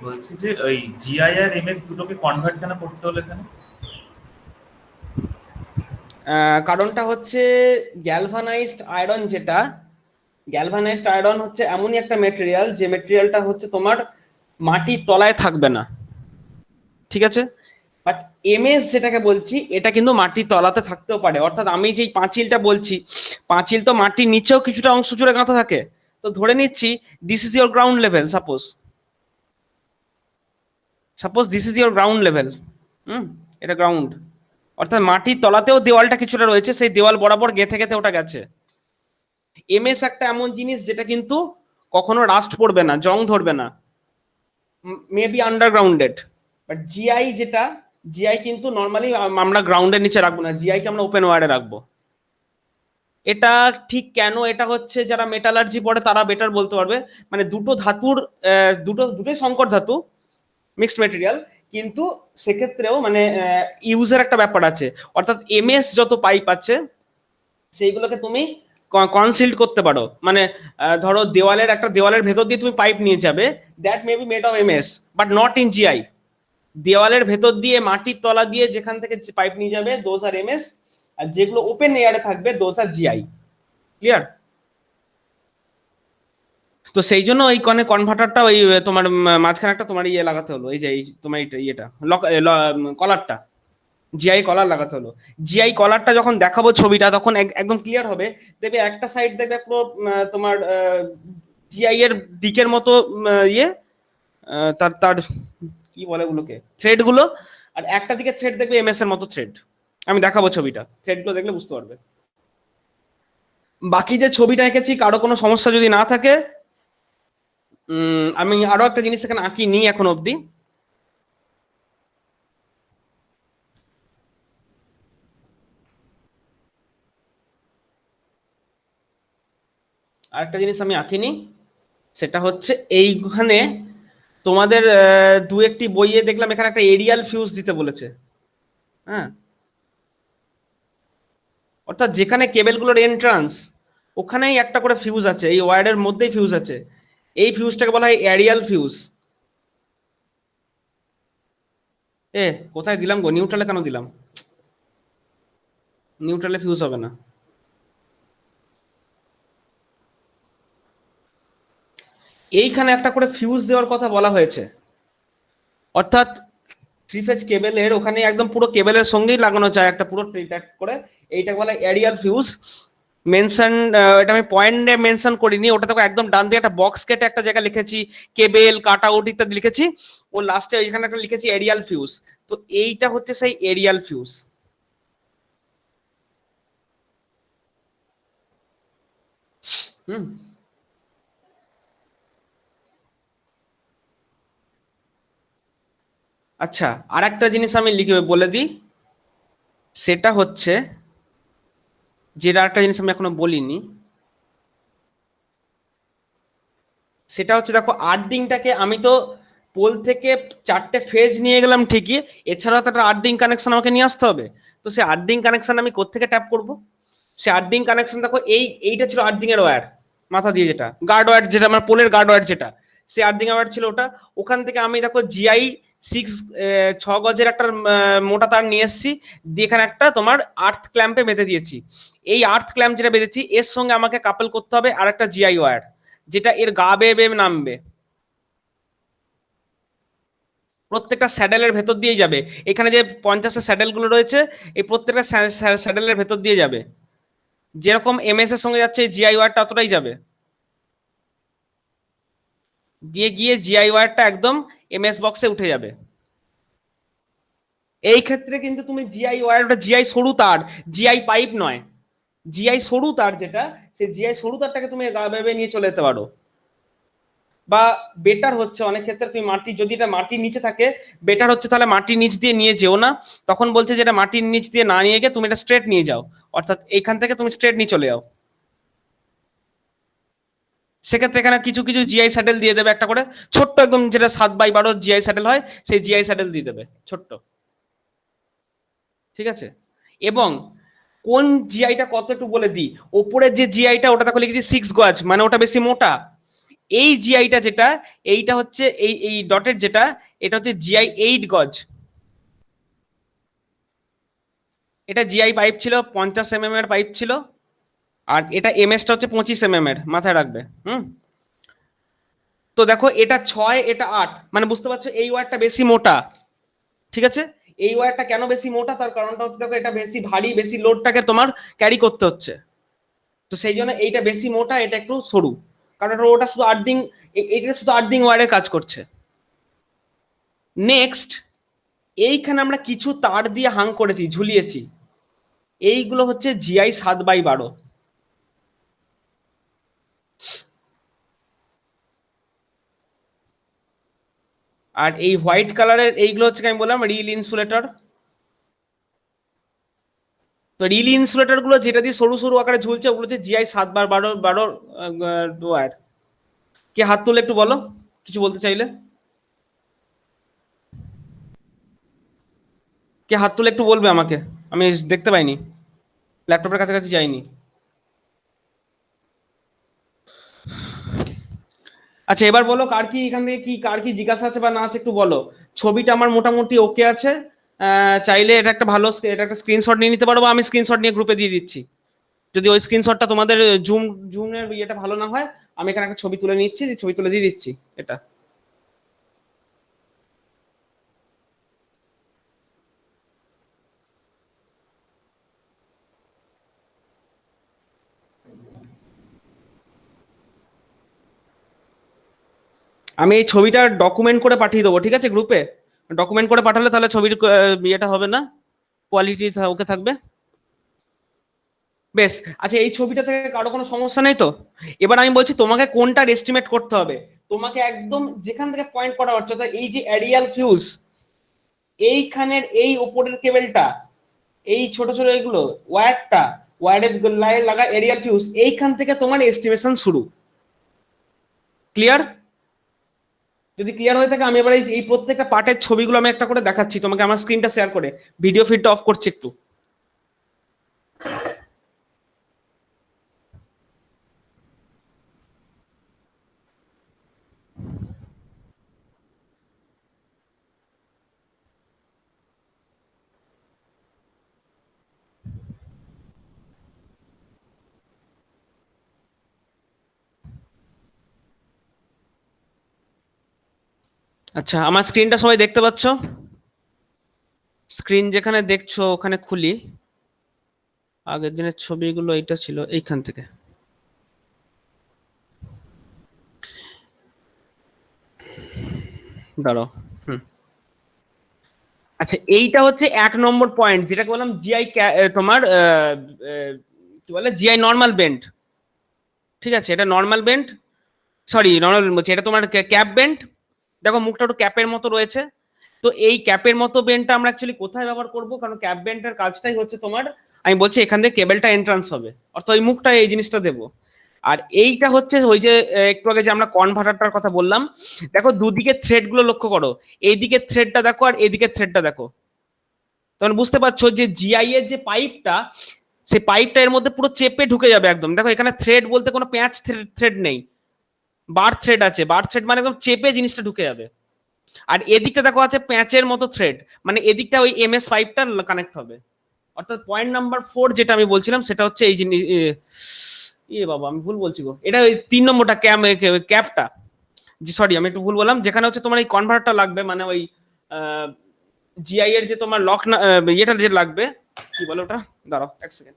বলছি যে ওই জিআই আর এমএস দুটোকে কনভার্ট কেন করতে হলো এখানে? কারণটা হচ্ছে গ্যালভানাইজড আয়রন, যেটা গ্যালভানাইজড আয়রন হচ্ছে এমনই একটা মেটেরিয়াল, যে মেটেরিয়ালটা হচ্ছে তোমার মাটির তলায় থাকবে না, ঠিক আছে। বাট এমএস যেটাকে বলছি, এটা কিন্তু মাটির তলাতে থাকতেও পারে। অর্থাৎ আমি যেই পাঁচিলটা বলছি, পাঁচিল তো মাটির নিচেও কিছুটা অংশ জুড়ে গাঁথা থাকে। তো ধরে নিচ্ছি this is your ground level, suppose this is your ground level. এটা গ্রাউন্ড, অর্থাৎ মাটির তলাতেও দেওয়ালটা কিছুটা রয়েছে, সেই দেওয়াল বরাবর গেথে গেথে ওটা গেছে। এমএস একটা এমন জিনিস যেটা কিন্তু কখনো রাস্ট পড়বে না, জং ধরবে না। মেবি আন্ডারগ্রাউন্ডেড, বাট জিআই যেটা, জিআই কিন্তু নর্মালি আমরা গ্রাউন্ডের নিচে রাখবো না, জিআই কে আমরা ওপেন ওয়ারে রাখবো। এটা ঠিক কেন, এটা হচ্ছে যারা মেটালার্জি পড়ে তারা বেটার বলতে পারবে। মানে দুটো ধাতুর দুটোই সংকর ধাতু, মিক্সড মেটেরিয়াল, কিন্তু সেক্ষেত্রেও মানে ইউজের একটা ব্যাপার আছে। অর্থাৎ এমএস যত পাইপ আছে সেইগুলোকে তুমি কনসিল্ড করতে পারো। মানে ধরো দেওয়ালের ভেতর দিয়ে তুমি পাইপ নিয়ে যাবে, that may be made of MS but not in GI. দেওয়ালের ভেতর দিয়ে মাটির তলা দিয়ে যেখান থেকে পাইপ নিয়ে যাবে দোজ আর এমএস, আর যেগুলো ওপেন এয়ারে থাকবে দোজ আর জিআই। ক্লিয়ার? তো সেই জন্য ওই কনভার্টারটা ওই তোমার মাঝখানে একটা তোমার ইয়ে লাগাতে হলো, এই যে এই তোমার ইয়েটা কলারটা, জিআই কলার লাগাতে হলো। জিআই কলারটা যখন দেখাবো ছবিটা তখন একদম ক্লিয়ার হবে। দেখবে একটা সাইড দেখবে পুরো তোমার জিআই এর দিকের মতো ইয়ে তার তার কি বলে ওগুলোকে, থ্রেড গুলো, আর একটা দিকে থ্রেড দেখবে এমএস এর মতো থ্রেড। আমি দেখাবো ছবিটা, থ্রেড গুলো দেখলে বুঝতে পারবে। বাকি যে ছবিটা এঁকেছি কারো কোনো সমস্যা যদি না থাকে, আমি আরো একটা জিনিস এখানে আঁকি নি এখন অব্দি। আরেকটা জিনিস আমি আঁকিনি, সেটা হচ্ছে এইখানে তোমাদের দু একটি বইয়ে দেখলাম এখানে একটা এরিয়াল ফিউজ দিতে বলেছে। হ্যাঁ, অর্থাৎ যেখানে কেবেলগুলোর এন্ট্রান্স ওখানেই একটা করে ফিউজ আছে, এই ওয়্যারের মধ্যেই ফিউজ আছে। এই ফিউজটাকে বলা হয় এরিয়াল ফিউজ। এ কোথায় দিলাম গো, নিউট্রালে কেন দিলাম? নিউট্রালে ফিউজ হবে না। এইখানে একটা করে ফিউজ দেওয়ার কথা বলা হয়েছে, অর্থাৎ থ্রি ফেজ কেবেলের ওখানে একদম পুরো কেবেলের সঙ্গেই লাগানো যায় একটা পুরো ট্যাগ করে, এইটা বলা এরিয়াল ফিউজ। মেনশন, এটা আমি পয়েন্টে মেনশন করিনি, ওটা দেখো একদম ডান দিকে একটা বক্স কেটে একটা জায়গা লিখেছি কেবেল কাট আউট ইত্যাদি লিখেছি, ও লাস্টে এখানে একটা লিখেছি এরিয়াল ফিউজ। তো এইটা হচ্ছে সেই এরিয়াল ফিউজ। হুম, আচ্ছা, আর একটা জিনিস আমি লিখে বলে দিই, সেটা হচ্ছে, যেটা একটা জিনিস আমি এখনো বলিনি, সেটা হচ্ছে দেখো আর্থিংটাকে আমি তো পোল থেকে চারটে ফেজ নিয়ে গেলাম ঠিকই, এছাড়াও তো একটা আর্থিং কানেকশন আমাকে নিয়ে আসতে হবে। তো সেই আর্থিং কানেকশন আমি কোত্থেকে ট্যাপ করব? সে আর্থিং কানেকশন দেখো এইটা ছিল আর্থিং এর ওয়্যার, মাথা দিয়ে যেটা গার্ড ওয়্যার, যেটা আমার পোলের গার্ড ওয়্যার যেটা, সে আর্থিং ওয়্যার ছিল ওটা। ওখান থেকে আমি দেখো জিআই 6 6 গজের একটা মোটা তার নিয়ে এসেছি, দিয়ে এখানে একটা তোমার আর্থ ক্ল্যাম্পে বেঁধে দিয়েছি। এই আর্থ ক্ল্যাম্প যেটা বেঁধেছি এর সঙ্গে আমাকে কাপল করতে হবে আর একটা জিআই ওয়্যার, যেটা এর গা বেয়ে বেয়ে নামবে, প্রত্যেকটা স্যাডেলের ভেতর দিয়েই যাবে। এখানে যে 50 স্যাডেল গুলো রয়েছে, এই প্রত্যেকটা স্যাডেলের ভেতর দিয়ে যাবে, যেরকম এমএস এর সঙ্গে যাচ্ছে জিআই ওয়্যারটা অতটাই যাবে, গিয়ে গিয়ে জিআই ওয়্যারটা একদম এমএস বক্সে উঠে যাবে। এই ক্ষেত্রে কিন্তু তুমি জিআই ওয়্যারটা, জিআই সরু তার, জিআই পাইপ নয়, জিআই সরু তার যেটা, সেই জিআই সরু তারটাকে তুমি গা বেয়ে নিয়ে চলে যেতে পারো। বা বেটার হচ্ছে অনেক ক্ষেত্রে তুমি মাটি, যদি এটা মাটির নিচে থাকে বেটার হচ্ছে তাহলে মাটির নিচ দিয়ে নিয়ে যেও না। তখন বলছে যে এটা মাটির নিচ দিয়ে না নিয়ে গিয়ে তুমি এটা স্ট্রেট নিয়ে যাও, অর্থাৎ এইখান থেকে তুমি স্ট্রেট নিয়ে চলে যাও। সেক্ষেত্রে এখানে কিছু কিছু জিআই স্যাডেল দিয়ে দেবে একটা করে, ছোট্ট একদম, যেটা 7x12 জিআই স্যাডেল হয়, সেই জিআই স্যাডেল দিয়ে দেবে ছোট্ট। ঠিক আছে? এবং কোন জিআইটা কত একটু বলে দিই, ওপরের যে জিআইটা ওটা দেখো লিখেছি 6 গজ, মানে ওটা বেশি মোটা। এই জিআইটা যেটা, এইটা হচ্ছে এই এই ডটের যেটা, এটা হচ্ছে জিআই 8 গজ। এটা জিআই পাইপ ছিল, 50 mm এর পাইপ ছিল, আর এটা এমএসটা হচ্ছে 25 mm এর, মাথায় রাখবে। হুম, তো দেখো এটা 6, এটা 8, মানে বুঝতে পারছো এই ওয়্যারটা বেশি মোটা। ঠিক আছে? এই ওয়্যারটা কেন বেশি মোটা, তার কারণটা হচ্ছে দেখো এটা বেশি ভারী, বেশি লোডটাকে তোমার ক্যারি করতে হচ্ছে। তো সেই জন্য এইটা বেশি মোটা, এটা একটু সরু, কারণ ওটা শুধু আর্থিং, এইটা শুধু আর্থিং ওয়্যারের কাজ করছে। নেক্সট, এইখানে আমরা কিছু তার দিয়ে হাং করেছি, ঝুলিয়েছি, এইগুলো হচ্ছে জিআই 7x12। আর এই হোয়াইট কালারের এইগুলো হচ্ছে কি আমি বললাম রিল ইনসুলেটর। তো রিল ইনসুলেটর গুলো যেটা দিয়ে সরু সরু আকারে ঝুলছে ওগুলো হচ্ছে জিআই 7/12 ওয়াট। কে হাত তুলে একটু বলো কিছু বলতে চাইলে, কে হাত তুলে একটু বলবে আমাকে, আমি দেখতে পাইনি, ল্যাপটপের কাছাকাছি যাইনি। আচ্ছা এবার বলো কার কি এখান থেকে কি কার কি জিজ্ঞাসা আছে বা না আছে একটু বলো। ছবিটা আমার মোটামুটি ওকে আছে। চাইলে এটা একটা ভালো এটা একটা স্ক্রিনশট নিয়ে নিতে পারো বা আমি স্ক্রিনশট নিয়ে গ্রুপে দিয়ে দিচ্ছি। যদি ওই স্ক্রিনশটটা তোমাদের জুমের ইয়েটা ভালো না হয়, আমি এখানে একটা ছবি তুলে নিচ্ছি, ছবি তুলে দিয়ে দিচ্ছি এটা। আমি এই ছবিটা ডকুমেন্ট করে পাঠিয়ে দেবো, ঠিক আছে গ্রুপে। ডকুমেন্ট করে পাঠালে তাহলে ছবির ইয়েটা হবে না, কোয়ালিটি ওকে থাকবে। বেশ। আচ্ছা এই ছবিটা থেকে কারো কোনো সমস্যা নেই তো? এবার আমি বলছি তোমাকে কোনটার এস্টিমেট করতে হবে। তোমাকে একদম যেখান থেকে পয়েন্ট করা হচ্ছে, অর্থাৎ এই যে এরিয়াল ফিউজ, এইখানের এই উপরের কেবলটা, এই ছোট ছোট এগুলো ওয়্যারটা, ওয়্যারের লাইন লাগা এরিয়াল ফিউজ, এইখান থেকে তোমার এস্টিমেশন শুরু। ক্লিয়ার? যদি ক্লিয়ার হয়ে থাকে আমি এবার এই প্রত্যেকটা পার্টের ছবিগুলো আমি একটা করে দেখাচ্ছি তোমাকে আমার স্ক্রিনটা শেয়ার করে। ভিডিও ফিডটা অফ করছি একটু। আচ্ছা আমার স্ক্রিনটা সবাই দেখতে পাচ্ছ? স্ক্রিন যেখানে দেখছো ওখানে খুলি। আগের দিনের ছবিগুলো এইটা ছিল এইখান থেকে। দাঁড়াও। হুম। আচ্ছা এইটা হচ্ছে 1 নম্বর পয়েন্ট, যেটাকে বললাম জিআই তোমার কি বলে জিআই নর্মাল বেন্ড। ঠিক আছে এটা নর্মাল বেন্ড, সরি নর্মাল বলছি, এটা তোমার ক্যাপ বেন্ড। দেখো মুখটা একটু ক্যাপের মতো রয়েছে। তো এই ক্যাপের মতো বেন্ডটা আমরা অ্যাকচুয়ালি কোথায় ব্যবহার করবো, কারণ ক্যাপ বেন্ডের কাজটাই হচ্ছে তোমার, আমি বলছি এখান থেকে কেবলটা এন্ট্রান্স হবে, অর্থাৎ ওই মুখটা এই জিনিসটা দেবো। আর এইটা হচ্ছে ওই যে একটু আগে যে আমরা কনভার্টারটার কথা বললাম, দেখো দুদিকে থ্রেড গুলো লক্ষ্য করো, এইদিকে থ্রেডটা দেখো আর এইদিকে থ্রেডটা দেখো। তখন বুঝতে পারছো যে জিআই এর যে পাইপটা, সেই পাইপটা এর মধ্যে পুরো চেপে ঢুকে যাবে একদম। দেখো এখানে থ্রেড বলতে কোনো প্যাচ থ্রেড নেই, বার থ্রেড আছে। বার থ্রেড মানে একদম চেপে জিনিসটা ঢুকে যাবে। আর এদিকটা দেখো আছে প্যাচের মতো থ্রেড, মানে এদিকটা ওই এমএস পাইপটা কানেক্ট হবে। অর্থাৎ পয়েন্ট নাম্বার 4 যেটা আমি বলছিলাম সেটা হচ্ছে এই জিনিস। ইয়ে বাবা আমি ভুল বলছি গো, এটা ওই 3 নম্বরটা ক্যাপটা। সরি আমি একটু ভুল বললাম, যেখানে হচ্ছে তোমার এই কনভার্টারটা লাগবে, মানে ওই জিআই এর যে তোমার লক ইয়েটা যে লাগবে, কি বলে ওটা, দাঁড়াও এক সেকেন্ড,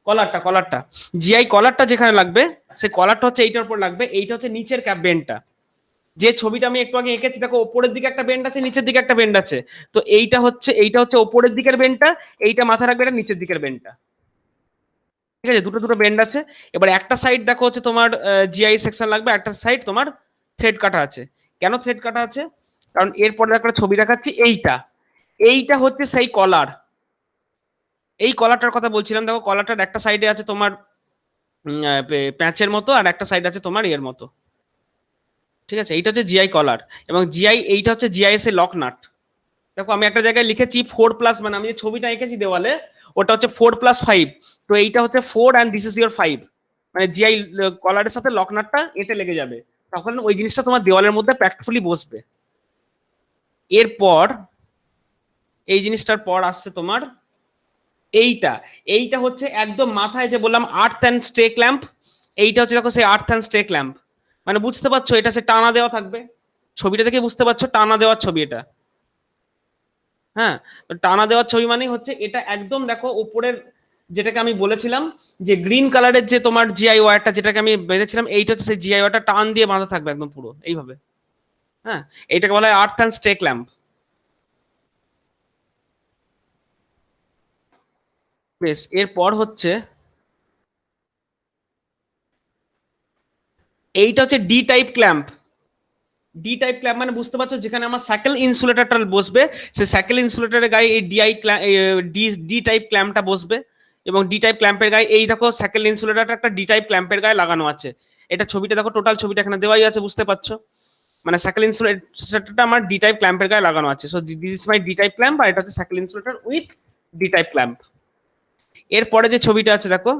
কলারটা জিআই কলারটা যেখানে লাগবে, সেই কলারটা হচ্ছে এইটার উপর লাগবে। এইটা হচ্ছে নিচের ক্যাপ বেন্ডটা, যে ছবিটা আমি একটু আগে এঁকেছি দেখো, ওপরের দিকে একটা বেন্ড আছে, নিচের দিকে একটা বেন্ড আছে। তো এইটা হচ্ছে ওপরের দিকের বেন্ডটা, এইটা মাথা রাখবে, এটা নিচের দিকের বেন্ডটা। ঠিক আছে, দুটো দুটো বেন্ড আছে। এবার একটা সাইড দেখো হচ্ছে তোমার জিআই সেকশন লাগবে, একটা সাইড তোমার থ্রেড কাটা আছে। কেন থ্রেড কাটা আছে? কারণ এরপরে একটা ছবি দেখাচ্ছি, এইটা এইটা হচ্ছে সেই কলার। এই কলারটার কথা বলছিলাম, দেখো কলারটার একটা সাইডে আছে তোমার প্যাঁচের মতো, আর একটা সাইড আছে তোমার এর মতো। ঠিক আছে, এইটা হচ্ছে জিআই কলার। এবং জিআই এইটা হচ্ছে জিআইএস এর লক নাট। দেখো আমি একটা জায়গায় লিখেছি 4+, মানে আমি যে ছবিটা এঁকেছি দেওয়ালে ওটা হচ্ছে 4+5। তো এইটা হচ্ছে 4 অ্যান্ড দিস ইজ ইয়োর 5, মানে জিআই কলারের সাথে লক নাটটা এতে লেগে যাবে, তখন ওই জিনিসটা তোমার দেওয়ালের মধ্যে প্র্যাকটিক্যালি বসবে। এরপর এই জিনিসটার পর আসছে তোমার এইটা। এইটা হচ্ছে একদম মাথায় যে বললাম আর্থ অ্যান্ড স্টে ক্ল্যাম্প, এইটা হচ্ছে দেখো সেই আর্থ অ্যান্ড স্টে ক্ল্যাম্প। মানে বুঝতে পারছো এটা সে টানা দেওয়া থাকবে, ছবিটা দেখে বুঝতে পারছো টানা দেওয়ার ছবি এটা। হ্যাঁ, তো টানা দেওয়ার ছবি মানেই হচ্ছে এটা একদম দেখো উপরের, যেটাকে আমি বলেছিলাম যে গ্রিন কালারের যে তোমার জিআই ওয়্যারটা যেটাকে আমি বেঁধেছিলাম, এইটা হচ্ছে সেই জিআই ওয়্যারটা টান দিয়ে বাঁধা থাকবে একদম পুরো এইভাবে। হ্যাঁ, এইটাকে বলা হয় আর্থ অ্যান্ড স্টে ক্ল্যাম্প। বেশ, এরপর হচ্ছে এইটা হচ্ছে D type clamp, D type clamp মানে বুঝতে পারছো, যেখানে আমার স্যাকেল ইনসুলেটরটা বসবে, সেই স্যাকেল ইনসুলেটরের গায়ে এই ডি টাইপ ক্ল্যাম্পটা বসবে, এবং ডি টাইপ ক্ল্যাম্পের গায়ে এই দেখো স্যাকেল ইনসুলেটরটা একটা ডি টাইপ ক্ল্যাম্পের গায়ে লাগানো আছে। এটা ছবিটা দেখো, টোটাল ছবিটা এখানে দেওয়াই আছে, বুঝতে পারছো? মানে স্যাকেল ইনসুলেটরটা আমার ডি টাইপ ক্ল্যাম্পের গায়ে লাগানো আছে। So this is my D type clamp, আর এটা হচ্ছে shackle insulator with D type clamp. এরপরে যে ছবিটা আছে দেখো,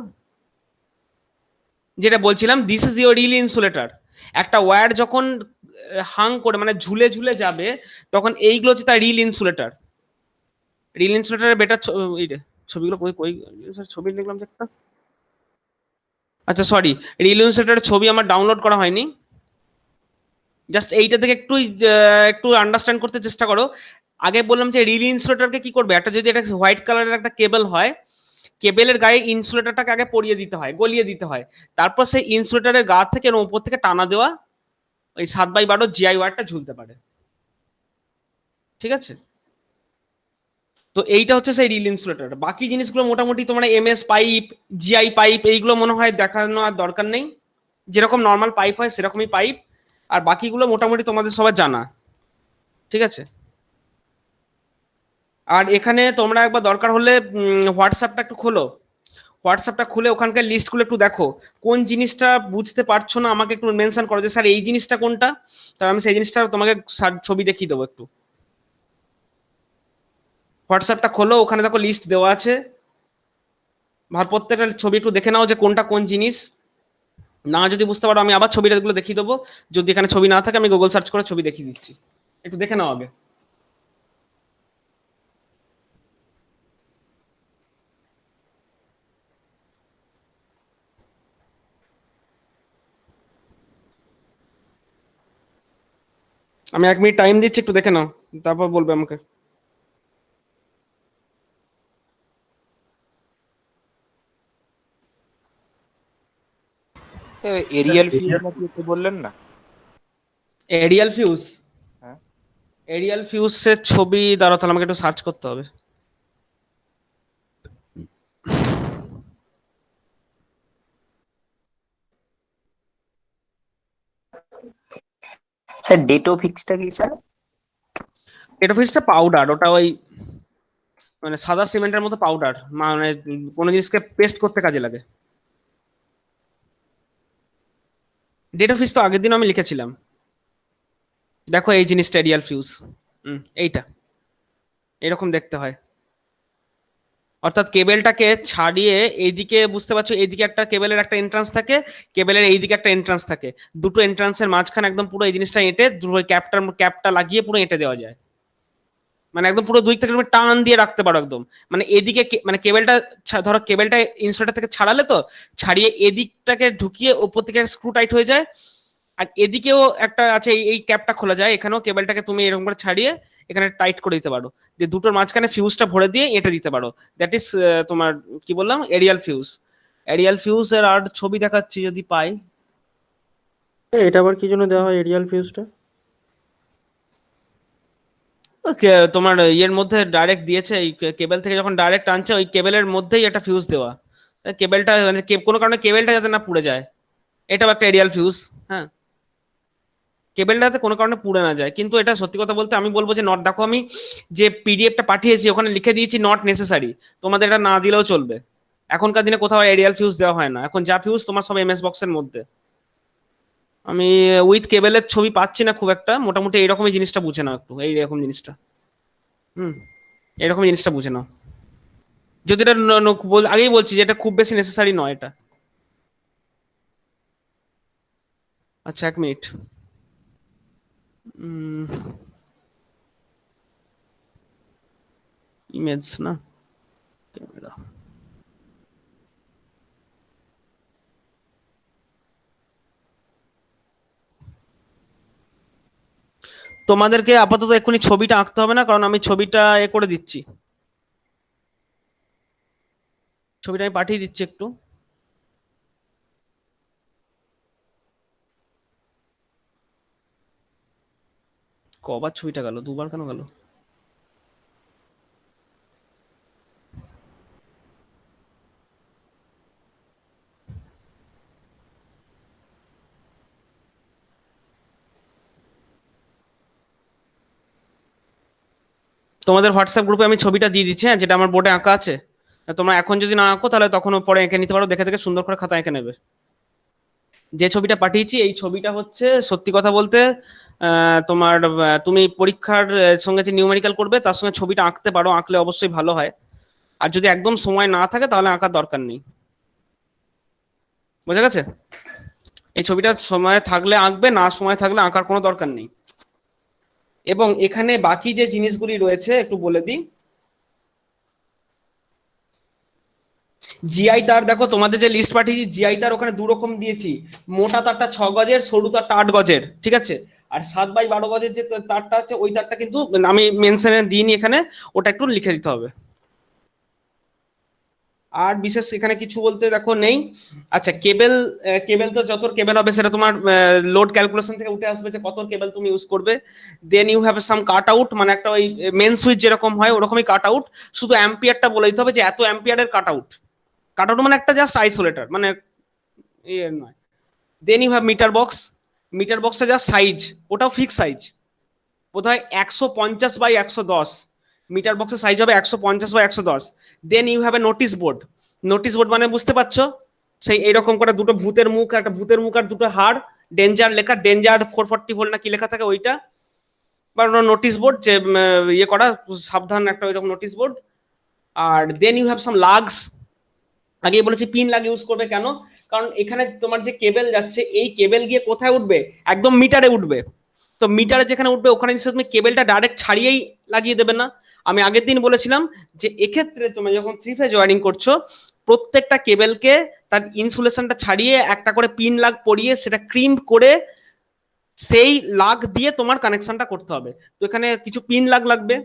যেটা বলছিলাম, this is your reel insulator. একটা ওয়্যার যখন হাং করে মানে ঝুলে ঝুলে যাবে, তখন এইগুলো হচ্ছে তার রিল ইনসুলেটর। রিল ইনসুলেটরের বেটার ছবিগুলো কই কই, ছবি দেখলাম যে একটা, আচ্ছা সরি, রিল ইনসুলেটরের ছবি আমার ডাউনলোড করা হয়নি। জাস্ট এইটা থেকে একটু একটু আন্ডারস্ট্যান্ড করতে চেষ্টা করো। আগে বললাম যে রিল ইনসুলেটরকে কি করবে, একটা যদি এটা হোয়াইট কালারের একটা কেবল হয়, কেবেলের গায়ে ইনসুলেটরটাকে আগে পরিয়ে দিতে হয়, গলিয়ে দিতে হয়, তারপর সেই ইনসুলেটরের গা থেকে এবং উপর থেকে টানা দেওয়া ওই 7x12 জিআই ওয়্যারটা ঝুলতে পারে। ঠিক আছে, তো এইটা হচ্ছে সেই রিল ইনসুলেটর। বাকি জিনিসগুলো মোটামুটি তোমার এমএস পাইপ, জিআই পাইপ, এইগুলো মনে হয় দেখানো আর দরকার নেই, যেরকম নর্মাল পাইপ হয় সেরকমই পাইপ। আর বাকিগুলো মোটামুটি তোমাদের সবার জানা। ঠিক আছে, আর এখানে তোমরা একবার দরকার হলে হোয়াটসঅ্যাপটা একটু খোলো, হোয়াটসঅ্যাপটা খুলে ওখানকার লিস্টগুলো একটু দেখো, কোন জিনিসটা বুঝতে পারছো না আমাকে একটু মেনশন করো যে স্যার এই জিনিসটা কোনটা, তাহলে আমি সেই জিনিসটা তোমাকে ছবি দেখিয়ে দেবো একটু। হোয়াটসঅ্যাপটা খোলো, ওখানে দেখো লিস্ট দেওয়া আছে, প্রত্যেকটা ছবি একটু দেখে নাও যে কোনটা কোন জিনিস। না যদি বুঝতে পারো আমি আবার ছবিটাগুলো দেখিয়ে দেবো, যদি এখানে ছবি না থাকে আমি গুগল সার্চ করে ছবি দেখিয়ে দিচ্ছি, একটু দেখে নাও আগে। আমি 1 মিনিট টাইম দিচ্ছি, একটু দেখে নাও, তারপর বলবে আমাকে। Sir sir aerial fuse area, নাকি একটু বললেন না? এরিয়াল ফিউজ, হ্যাঁ এরিয়াল ফিউজের ছবি দাঁড়াও, তাহলে আমাকে একটু সার্চ করতে হবে। স্যার ডেটো ফিক্সটা কি স্যার? এটা ফিউজটা পাউডার, ওটা ওই মানে সাদা সিমেন্টের মতো পাউডার, মানে কোনো জিনিসকে পেস্ট করতে কাজে লাগে। ডেটা ফিউজ তো আগের দিন আমি লিখেছিলাম, দেখো এই জিনিসটা এরিয়াল ফিউজ, এইটা এরকম দেখতে হয়। অর্থাৎ কেবেলটাকে ছাড়িয়ে এইদিকে, বুঝতে পারছো, এইদিকে একটা কেবেলের একটা এন্ট্রান্স থাকে, কেবেলের এইদিকে একটা এন্ট্রান্স থাকে, দুটো এন্ট্রান্সের মাঝখানে একদম পুরো এই জিনিসটা এঁটে ক্যাপটা লাগিয়ে পুরো এঁটে দেওয়া যায়। মানে একদম পুরো দুই থেকে তুমি টান দিয়ে রাখতে পারো একদম। মানে এদিকে মানে কেবেলটা ধরো কেবেলটা ইনসুলেটর থেকে ছাড়ালে, তো ছাড়িয়ে এদিকটাকে ঢুকিয়ে ওপর থেকে স্ক্রু টাইট হয়ে যায়। আর এদিকেও একটা আছে, এই ক্যাপটা খোলা যায়, এখানেও কেবেলটাকে তুমি এরকম করে ছাড়িয়ে এখানে টাইট করে দিতে পারো, যে দুটোর মাঝখানে ফিউজটা ভরে দিয়ে এঁটে দিতে পারো। দ্যাট ইজ তোমার কি বললাম, এরিয়াল ফিউজ। এরিয়াল ফিউজ এর আর ছবি দেখাচ্ছি যদি পাই। এটা আবার কি জন্য দেওয়া হয় এরিয়াল ফিউজটা? তোমার ইয়ের মধ্যে ডাইরেক্ট দিয়েছে, এই কেবল থেকে যখন ডাইরেক্ট আনছে ওই কেবলের মধ্যেই একটা ফিউজ দেওয়া, কেবলটা মানে কোনো কারণে কেবলটা যাতে না পুড়ে যায়, এটাও একটা এরিয়াল ফিউজ। হ্যাঁ, কেবলটা যাতে কোনো কারণে পুড়ে না যায়। কিন্তু এটা সত্যি কথা বলতে আমি বলবো যে নট, দেখো আমি যে পিডিএফটা পাঠিয়েছি ওখানে লিখে দিয়েছি নট নেসেসারি, তোমাদের এটা না দিলেও চলবে। এখনকার দিনে কোথাও এরিয়াল ফিউজ দেওয়া হয় না, এখন যা ফিউজ তোমার সব এমএস বক্সের মধ্যে। আমি উইথ কেবলের ছবি পাচ্ছি না খুব একটা, মোটামুটি এইরকমই জিনিসটা বুঝে নাও একটু, এইরকম জিনিসটা। হুম, এরকম জিনিসটা বুঝে নাও, যদি এটা আগেই বলছি যে এটা খুব বেশি নেসেসারি নয় এটা। আচ্ছা 1 মিনিট। ইমেজ না, ক্যামেরা। তোমাদেরকে আপাতত এক্ষুনি ছবিটা আঁকতে হবে না, কারণ আমি ছবিটা করে দিচ্ছি, ছবিটা আমি পাঠিয়ে দিচ্ছি একটু। কবার ছবিটা গেল, দুবার কেন গেল? তোমাদের হোয়াটসঅ্যাপ গ্রুপে আমি ছবিটা দিয়ে দিচ্ছি, হ্যাঁ, যেটা আমার বোর্ডে আঁকা আছে। তোমরা এখন যদি না আঁকো তাহলে তখন পরে এঁকে নিতে পারো, দেখে দেখে সুন্দর করে খাতা এঁকে নেবে। যে ছবিটা পাঠিয়েছি এই ছবিটা হচ্ছে সত্যি কথা বলতে তোমার তুমি পরীক্ষার সঙ্গে যে নিউমেরিক্যাল করবে তার সঙ্গে ছবিটা আঁকতে পারো, আঁকলে অবশ্যই ভালো হয়। আর যদি একদম সময় না থাকে তাহলে আঁকার দরকার নেই। বোঝা গেছে? এই ছবিটা সময় থাকলে আঁকবে, না সময় থাকলে আঁকার কোনো দরকার নেই। এবং এখানে বাকি যে জিনিসগুলি রয়েছে একটু বলে দিই। জিআই তার, দেখো তোমাদের যে লিস্ট পাঠিয়েছি জিআই তার ওখানে দু রকম দিয়েছি, মোটা তারটা 6 গজের, সরু তারটা 8 গজের, ঠিক আছে? আর 7x12 গজের যে তারটা আছে ওই তারটা কিন্তু আমি মেনশনে দিইনি এখানে, ওটা একটু লিখে দিতে হবে। আর বিশেষ এখানে কিছু বলতে দেখো নেই। আচ্ছা, কেবল কেবল তো যত কেবল হবে সেটা তোমার লোড ক্যালকুলেশন থেকে উঠে আসবে যে কত কেবল তুমি ইউজ করবে। Then you have some cut out, মানে একটা ওই মেন সুইচ যেরকম হয় ওরকমই কাট আউট, শুধু অ্যাম্পিয়ারটা বলে দিতে হবে যে এত অ্যাম্পিয়ারের কাট আউট। কাট আউট মানে একটা জাস্ট আইসোলেটর, মানে ইয়ে নয়। Then you have meter box, meter বক্সটা জাস্ট সাইজ, ওটাও ফিক্স সাইজ, বোধহয় 150x110, মিটার বক্সের সাইজ হবে 150x110। Then you have a notice board, notice board মানে বুঝতে পারছো সেই এরকম করে দুটো ভূতের মুখ, একটা ভূতের মুখ আর দুটো হাড়, ডেঞ্জার লেখা, ডেঞ্জার 440 ভোল্ট না কি লেখা থাকে ওইটা, বা নোটিশ বোর্ড যে ইয়ে করা সাবধান, একটা ওইরকম নোটিশ বোর্ড। আর then you have some lugs, আগেই বলেছি পিন লাগ ইউজ করবে কেন, কারণ এখানে তোমার যে কেবল যাচ্ছে এই কেবল গিয়ে কোথায় উঠবে, একদম মিটারে উঠবে। তো মিটারে যেখানে উঠবে ওখানে নিশ্চয়ই তুমি কেবলটা ডাইরেক্ট ছাড়িয়েই লাগিয়ে দেবে না। আমি আগের দিন বলেছিলাম যে এক্ষেত্রে তুমি যখন 3 ফেজ ওয়্যারিং করছো প্রত্যেকটা কেবলকে তার ইনসুলেশনটা ছাড়িয়ে একটা করে পিন লাগ পরিয়ে সেটা ক্রিম করে সেই লাগ দিয়ে তোমার কানেকশনটা করতে হবে। তো এখানে কিছু পিন লাগ লাগবে,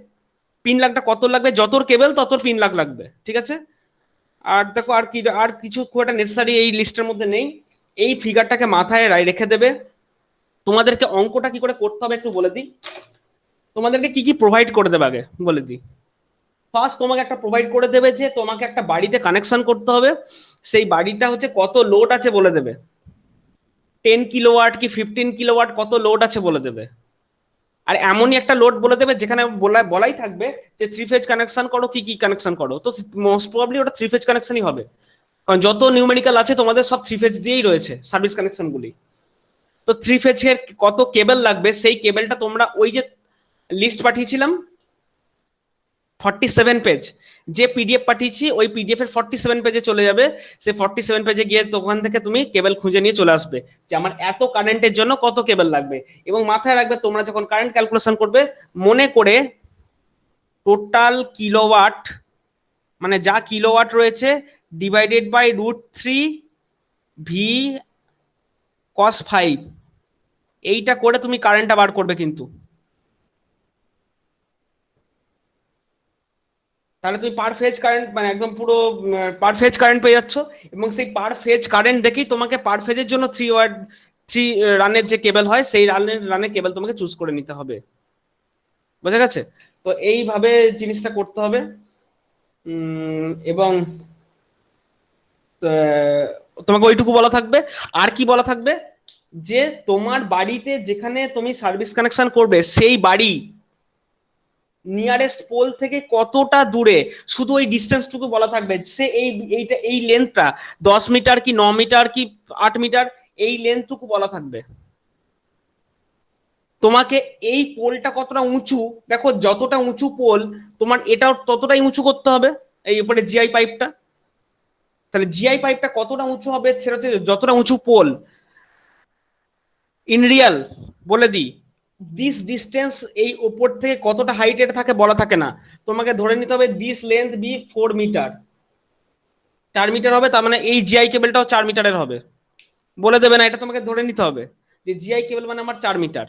পিন লাগটা কত লাগবে, যতর কেবল ততর পিন লাগ লাগবে, ঠিক আছে? আর দেখো আর কি, আর কিছু খুব একটা নেসেসারি এই লিস্টের মধ্যে নেই। এই ফিগারটাকে মাথায় রেখে দেবে। তোমাদেরকে অঙ্কটা কি করে করতে হবে একটু বলে দিই। তোমাদেরকে কি কি প্রোভাইড করে দেবে আগে বলে দিই। ফার্স্ট তোমাকে একটা প্রোভাইড করে দেবে যে তোমাকে একটা বাড়িতে কানেকশন করতে হবে, সেই বাড়িটা হচ্ছে কত লোড আছে বলে দেবে, 10 কিলোওয়াট কি 15 কিলোওয়াট কত লোড আছে বলে দেবে। আর এমনই একটা লোড বলে দেবে যেখানে বলাই থাকবে যে 3 ফেজ কানেকশন করো, কি কি কানেকশন করো। তো মোস্ট প্রবাবলি ওটা 3 ফেজ কানেকশনই হবে, কারণ যত নিউমেরিক্যাল আছে তোমাদের সব 3 ফেজ দিয়েই রয়েছে সার্ভিস কানেকশন গুলি। তো 3 ফেজের কত কেবল লাগবে সেই কেবলটা তোমরা ওই যে লিস্ট পাঠিয়েছিলাম 47 পেজ, যে পিডিএফ পাঠিয়েছি ওই পিডিএফ এর 47 পেজে চলে যাবে। সেই 47 পেজে গিয়ে ওখান থেকে তুমি কেবল খুঁজে নিয়ে চলে আসবে যে আমার এত কারেন্টের জন্য কত কেবল লাগবে। এবং মাথায় রাখবে তোমরা যখন কারেন্ট ক্যালকুলেশন করবে মনে করে টোটাল কিলোওয়াট, মানে যা কিলোওয়াট রয়েছে ডিভাইডেড বাই √3 ভি cos 5, এইটা করে তুমি কারেন্টটা বার করবে কিন্তু। তাহলে তুমি পার ফেজ কারেন্ট মানে একদম পুরো পার ফেজ কারেন্ট পেয়ে যাচ্ছ। এবং সেই পার ফেজ কারেন্ট দেখেই তোমাকে পার ফেজের জন্য 3 রানের যে কেবল হয় সেই রানের কেবল তোমাকে চুজ করে নিতে হবে। বোঝা গেছে? তো এইভাবে জিনিসটা করতে হবে। এবং তোমাকে ওইটুকু বলা থাকবে। আর কি বলা থাকবে যে তোমার বাড়িতে যেখানে তুমি সার্ভিস কানেকশন করবে সেই বাড়ি নিয়ারেস্ট পোল থেকে কতটা দূরে, শুধু ওই ডিস্টেন্সটুকু বলা থাকবে। সে এইটা এই লেন্থটা 10 মিটার কি 9 মিটার কি 8 মিটার, এই লেন্থটুকু বলা থাকবে। তোমাকে এই পোলটা কতটা উঁচু, দেখো যতটা উঁচু পোল তোমার এটাও ততটাই উঁচু করতে হবে এই উপরে জিআই পাইপটা। তাহলে জিআই পাইপটা কতটা উঁচু হবে সেটা হচ্ছে যতটা উঁচু পোল। ইন রিয়াল বলে দিই দিস ডিস্টেন্স এই উপর থেকে কতটা হাইটের থাকে বলা থাকে না, তোমাকে ধরে নিতে হবে this length be 4 meter, 4 meter হবে, তার মানে এই জিআই কেবলটাও 4 মিটারের হবে। বলে দেবে না, এটা তোমাকে ধরে নিতে হবে যে জিআই কেবল মানে আমার 4 মিটার।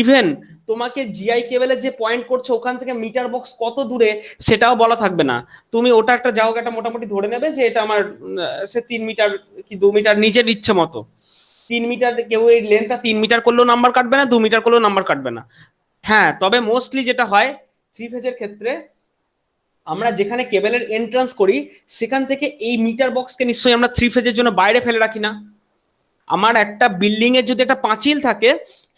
ইভেন তোমাকে জিআই কেবলের যে পয়েন্ট করছো ওখান থেকে মিটার বক্স কত দূরে সেটাও বলা থাকবে না। তুমি ওটা একটা জায়গাটা মোটামুটি ধরে নেবে যে এটা আমার সে 3 মিটার কি 2 মিটার, নিজের ইচ্ছে মতো। 3 মিটার, কেউ এই লেন্থটা 3 মিটার করলেও নাম্বার কাটবে না, 2 মিটার করলেও নাম্বার কাটবে না। হ্যাঁ, তবে মোস্টলি যেটা হয় 3 ফেজের ক্ষেত্রে আমরা যেখানে কেবলের এন্ট্রান্স করি সেখান থেকে এই মিটার বক্সকে নিশ্চয়ই আমরা 3 ফেজের জন্য বাইরে ফেলে রাখি না। আমার একটা বিল্ডিং এর যদি একটা পাঁচিল থাকে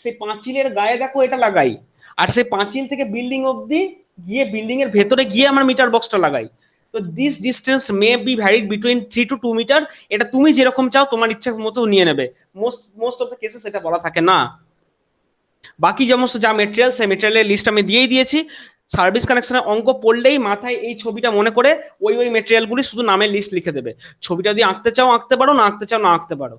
সেই পাঁচিলের গায়ে দেখো এটা লাগাই, আর সেই পাঁচিল থেকে বিল্ডিং অবধি গিয়ে বিল্ডিং এর ভেতরে গিয়ে আমরা মিটার বক্সটা লাগাই। তো this distance may be varied between 3 to 2 meter. এটা তুমি যেরকম চাও তোমার ইচ্ছা মতো নিয়ে নেবে। মোস্ট অফ দ্য কেসেস এটা বলা থাকে না। বাকি সমস্ত যা মেটেরিয়াল, সেই মেটেরিয়ালের লিস্ট আমি দিয়েই দিয়েছি। সার্ভিস কানেকশনের অঙ্ক পড়লেই মাথায় এই ছবিটা মনে করে ওই মেটেরিয়ালগুলি শুধু নামের লিস্ট লিখে দেবে। ছবিটা যদি আঁকতে চাও আঁকতে পারো, না আঁকতে চাও না আঁকতে পারো।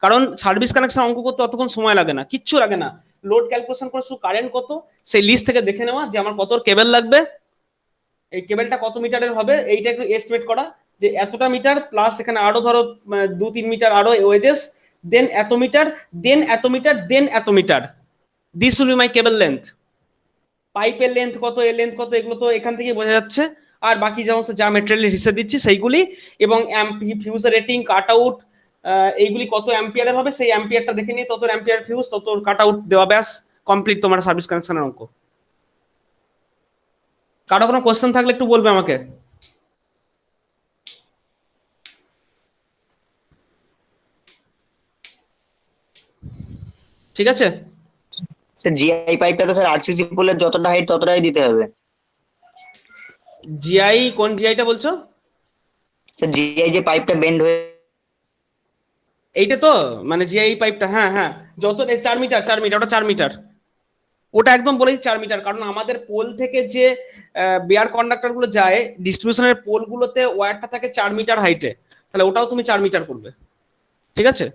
কারণ সার্ভিস কানেকশন অঙ্ক করতে অতক্ষণ সময় লাগে না, কিচ্ছু লাগে না। লোড ক্যালকুলেশন করে শুধু কারেন্ট কত সেই লিস্ট থেকে দেখে নেওয়া যে আমার কত কেবল লাগবে, এই কেবলটা কত মিটারের হবে এইটা একটু এস্টিমেট করা, যে এতটা মিটার প্লাস এখানে আরো ধরো 2-3 মিটার আরো ওয়েজেস, দেন এত মিটার, দেন এত মিটার, দেন এত meter. This will be my cable length. পাইপের লেন্থ কত, এর লেন্থ কত, এগুলো তো এখান থেকে বোঝা যাচ্ছে। আর বাকি সমস্ত যা মেটেরিয়ালের হিসেবে দিচ্ছি সেইগুলি, এবং ফিউজের রেটিং, কাট আউট, এইগুলি কত অ্যাম্পিয়ারের হবে সেই অ্যাম্পিয়ারটা দেখে নিয়ে তত অ্যাম্পিয়ার ফিউজ তত কাট আউট দেওয়া, ব্যাস কমপ্লিট তোমার সার্ভিস কানেকশনের অঙ্ক। কারো কোনো কোশ্চেন থাকলে একটু বলবে আমাকে। ঠিক আছে। স্যার জিআই পাইপটা তো স্যার আরসিসি পোলের যতটা হাইট ততটাই দিতে হবে। জিআই, কোন জিআইটা বলছো? স্যার জিআই যে পাইপটা বেন্ড হয়ে, এইটা তো মানে জিআই পাইপটা, হ্যাঁ হ্যাঁ, যত 4 মিটার, 4 মিটার, ওটা 4 মিটার, ওটা একদম বলেছি 4 মিটার। কারণ আমাদের পোল থেকে যে বেয়ার কন্ডাক্টর গুলো যায় ডিস্ট্রিবিউশনের পোল গুলোতে, ওয়্যারটা থাকে 4 মিটার হাইটে, তাহলে ওটাও তুমি 4 মিটার করবে। ঠিক আছে,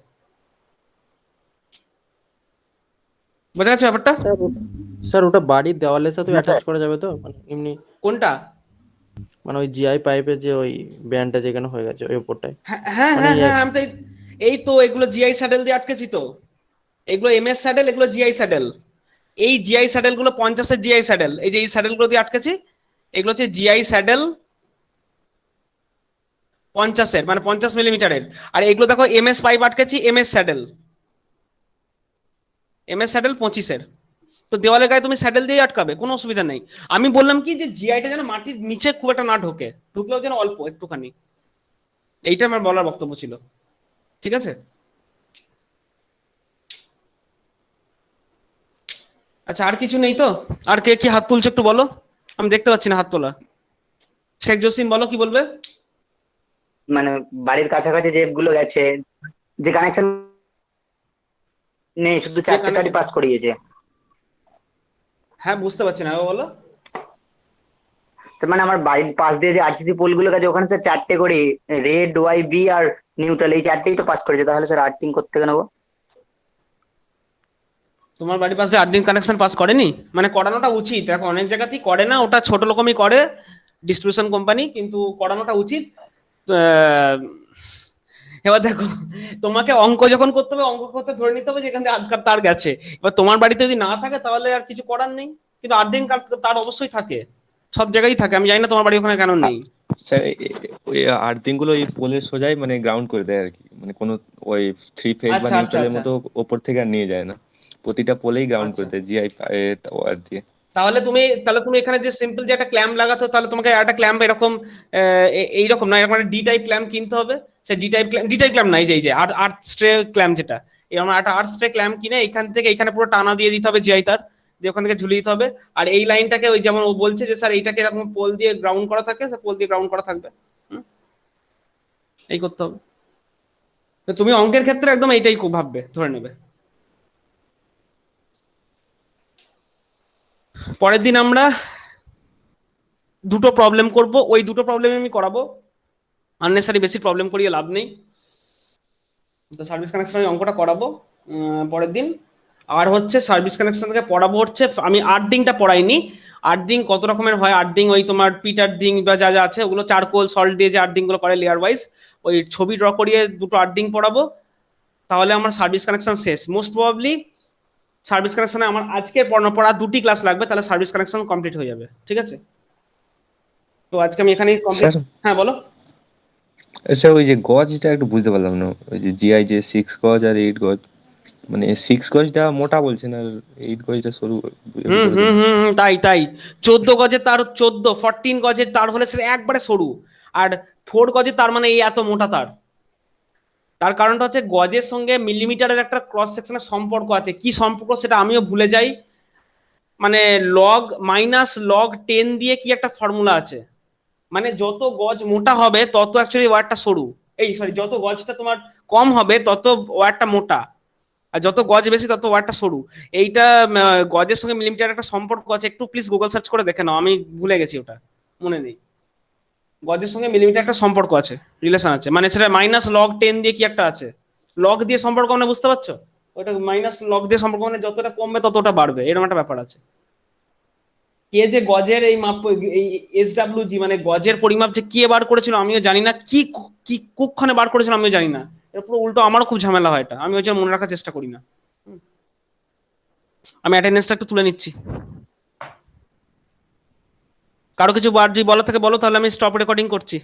বোঝা গেছে ব্যাপারটা? স্যার ওটা বাড়ির দেওয়ালের সাথে না, অ্যাটাচ স্যার। করা যাবে তো, মানে এমনি, কোনটা? মানে ওই জিআই পাইপের যে ওই ব্যান্ডটা যেখানে হয়ে গেছে ওই উপরটায়, হ্যাঁ হ্যাঁ মানে হ্যাঁ হ্যাঁ, আমি তো এই তো এগুলো জিআই স্যাডেল দিয়ে আটকেছি তো। এগুলো এমএস স্যাডেল, এগুলো জিআই স্যাডেল। এই জিআই স্যাডেল গুলো 50-এর জিআই স্যাডেল, এই যে এই স্যাডেল গুলো দিয়ে আটকেছি, এগুলো হচ্ছে জিআই স্যাডেল 50-এর, মানে 50 মিলিমিটারের। আর এগুলো দেখো এমএস পাইপ আটকেছি, এমএস স্যাডেল, এমএস স্যাডেল 25-এর। তো দেওয়ালের গায়ে তুমি স্যাডেল দিয়ে আটকাবে, কোনো অসুবিধা নেই। আমি বললাম কি যে জিআইটা যেন মাটির নিচে খুব একটা না ঢোকে, ঢুকলেও যেন অল্প একটুখানি, এইটা আমার বলার বক্তব্য ছিল। ঠিক আছে, আচ্ছা আর কিছু নেই তো? আর কে কি হাত তুলছে একটু বলো, আমি দেখতে পাচ্ছি না হাত তোলা। শেখ জসিম বলো কি বলবে। মানে বাড়ির কাছাকাছি যেগুলো গেছে, যে কানেকশন নেই, শুধু 4টে তারই পাস করিয়েছে। হ্যাঁ বুঝতে পারছি না, আবার বলো। তার মানে আমার বাড়ির পাশ দিয়ে যে আরসিসি পোলগুলো গেছে ওখানে স্যার 4টে করে রেড, ওয়াই, বি আর নিউট্রাল, এই 4টেই তো পাস করেছে, তাহলে স্যার আর্থিং করতে কেন নেবো? তোমার বাড়ির পাশে আর্থিং কানেকশন পাস করেনি? মানে করানোটা উচিত, দেখো অনেক জায়গাতেই করে না, ওটা ছোট রকমই করে ডিস্ট্রিবিউশন কোম্পানি, কিন্তু করানোটা উচিত। আহ, এবার দেখো, তোমাকে অঙ্ক যখন করতে হবে, অঙ্ক করতে ধরে নিতে হবে যেখান থেকে আটকার তার গেছে। এবার তোমার বাড়িতে যদি না থাকে তাহলে আর কিছু করার নেই, কিন্তু আর্থিং তার অবশ্যই থাকে, সব জায়গায় থাকে। আমি জানি না তোমার বাড়ি ওখানে কেন নেই। স্যার ওই আর্থিং গুলো ওই পোলের সোজাই মানে গ্রাউন্ড করে দেয় আর কি, মানে কোনো ওই 3 ফেজ বা আচ্ছা আচ্ছা নিউট্রালের আচ্ছা, মতো ওপর থেকে আর নিয়ে যায় না, প্রতিটা পোলেই গ্রাউন্ড আচ্ছা। করে দেয় জিআই ওয়্যার দিয়ে। তাহলে তুমি এখানে যে সিম্পল যে একটা ক্ল্যাম্প লাগাতো, তাহলে তোমাকে একটা ক্ল্যাম্প এরকম এইরকম না, এরকম একটা ডি টাইপ ক্ল্যাম্প কিনতে হবে। সে ডি টাইপ ক্ল্যাম্প নাই, যে এই যে আর্ট স্ট্রে ক্ল্যাম্প, যেটা এরকম একটা আর্ট স্ট্রে ক্ল্যাম্প কিনে এখান থেকে এখানে পুরো টানা দিয়ে দিতে হবে জিআই তার, দিয়ে ওখান থেকে ঝুলিয়ে দিতে হবে। আর এই লাইনটাকে ওই যেমন ও বলছে যে স্যার এইটাকে এরকম পোল দিয়ে গ্রাউন্ড করা থাকে, সে পোল দিয়ে গ্রাউন্ড করা থাকবে। হুম, এই করতে হবে। তো তুমি অঙ্কের ক্ষেত্রে একদম এইটাই খুব ভাববে, ধরে নেবে। পরের দিন আমরা দুটো প্রবলেম করব, ওই দুটো প্রবলেম আমি করাবো, আননেসারি বেশি প্রবলেম করিয়ে লাভ নেই। তো সার্ভিস কানেকশন আমি অঙ্কটা করাবো পরের দিন। আর হচ্ছে সার্ভিস কানেকশন থেকে পড়াবো হচ্ছে, আমি আর্থিংটা পড়াইনি। আর্থিং কত রকমের হয়, আর্থিং ওই তোমার পিট আর্থিং বা যা যা আছে ওগুলো চারকোল সল্ট দিয়ে যে আর্থিং গুলো করে লেয়ার ওয়াইজ, ওই ছবি ড্র করিয়ে দুটো আর্থিং পড়াবো। তাহলে আমার সার্ভিস কানেকশন শেষ মোস্ট প্রবাবলি। সার্ভিস কানেকশনে আমার আজকে পড়া 2টি ক্লাস লাগবে, তাহলে সার্ভিস কানেকশন কমপ্লিট হয়ে যাবে। ঠিক আছে, তো আজকে আমি এখানেই কমপ্লিট। স্যার হ্যাঁ বলো। স্যার ওই যে গজটা একটু বুঝতে পারলাম না, ওই যে জিআই যে 6 গজ আর 8 গজ, মানে 6 গজটা মোটা বলছেন আর 8 গজটা সরু, একটু হুম বলে হুম দিন। হুম হুম, তাই তাই। 14 গজের তার, 14 গজের তার হলে সেটা একবারে সরু। আর 4 গজের তার মানে এই এত মোটা তার। তার কারণটা হচ্ছে গজের সঙ্গে মিলিমিটারের একটা ক্রস সেকশনের সম্পর্ক আছে, কি সম্পর্ক সেটা আমিও ভুলে যাই। মানে -log 10 দিয়ে কি একটা ফর্মুলা আছে, মানে যত গজ মোটা হবে তত অ্যাকচুয়ালি ওয়্যারটা সরু, এই সরি, যত গজটা তোমার কম হবে তত ওয়্যারটা মোটা, আর যত গজ বেশি তত ওয়্যারটা সরু। এইটা গজের সঙ্গে মিলিমিটার একটা সম্পর্ক আছে, একটু প্লিজ গুগল সার্চ করে দেখে নাও, আমি ভুলে গেছি, ওটা মনে নেই। গজের সঙ্গে মিলিমিটার একটা সম্পর্ক আছে, রিলেশন আছে, মানে সেটা -log 10 দিয়ে কি একটা আছে, লগ দিয়ে সম্পর্ক মানে বুঝতে পারছো, ওটা -log দিয়ে সম্পর্ক মানে যতটা কমবে ততটা বাড়বে, এরকম একটা ব্যাপার আছে। কে যে গজের এই মাপ, এই SWG মানে গজের পরিমাপ যে কে বার করেছিল আমিও জানি না, কি কি কুক্ষণে বার করেছিল আমিও জানি না, এর পুরো উল্টো আমারও খুব ঝামেলা হয় এটা, আমি ওই জন্য মনে রাখার চেষ্টা করি না। আমি অ্যাটেন্ডেন্সটা একটু তুলে নিচ্ছি। কারো কিছু বার যদি বলা থাকে বলো, তাহলে আমি স্টপ রেকর্ডিং করছি।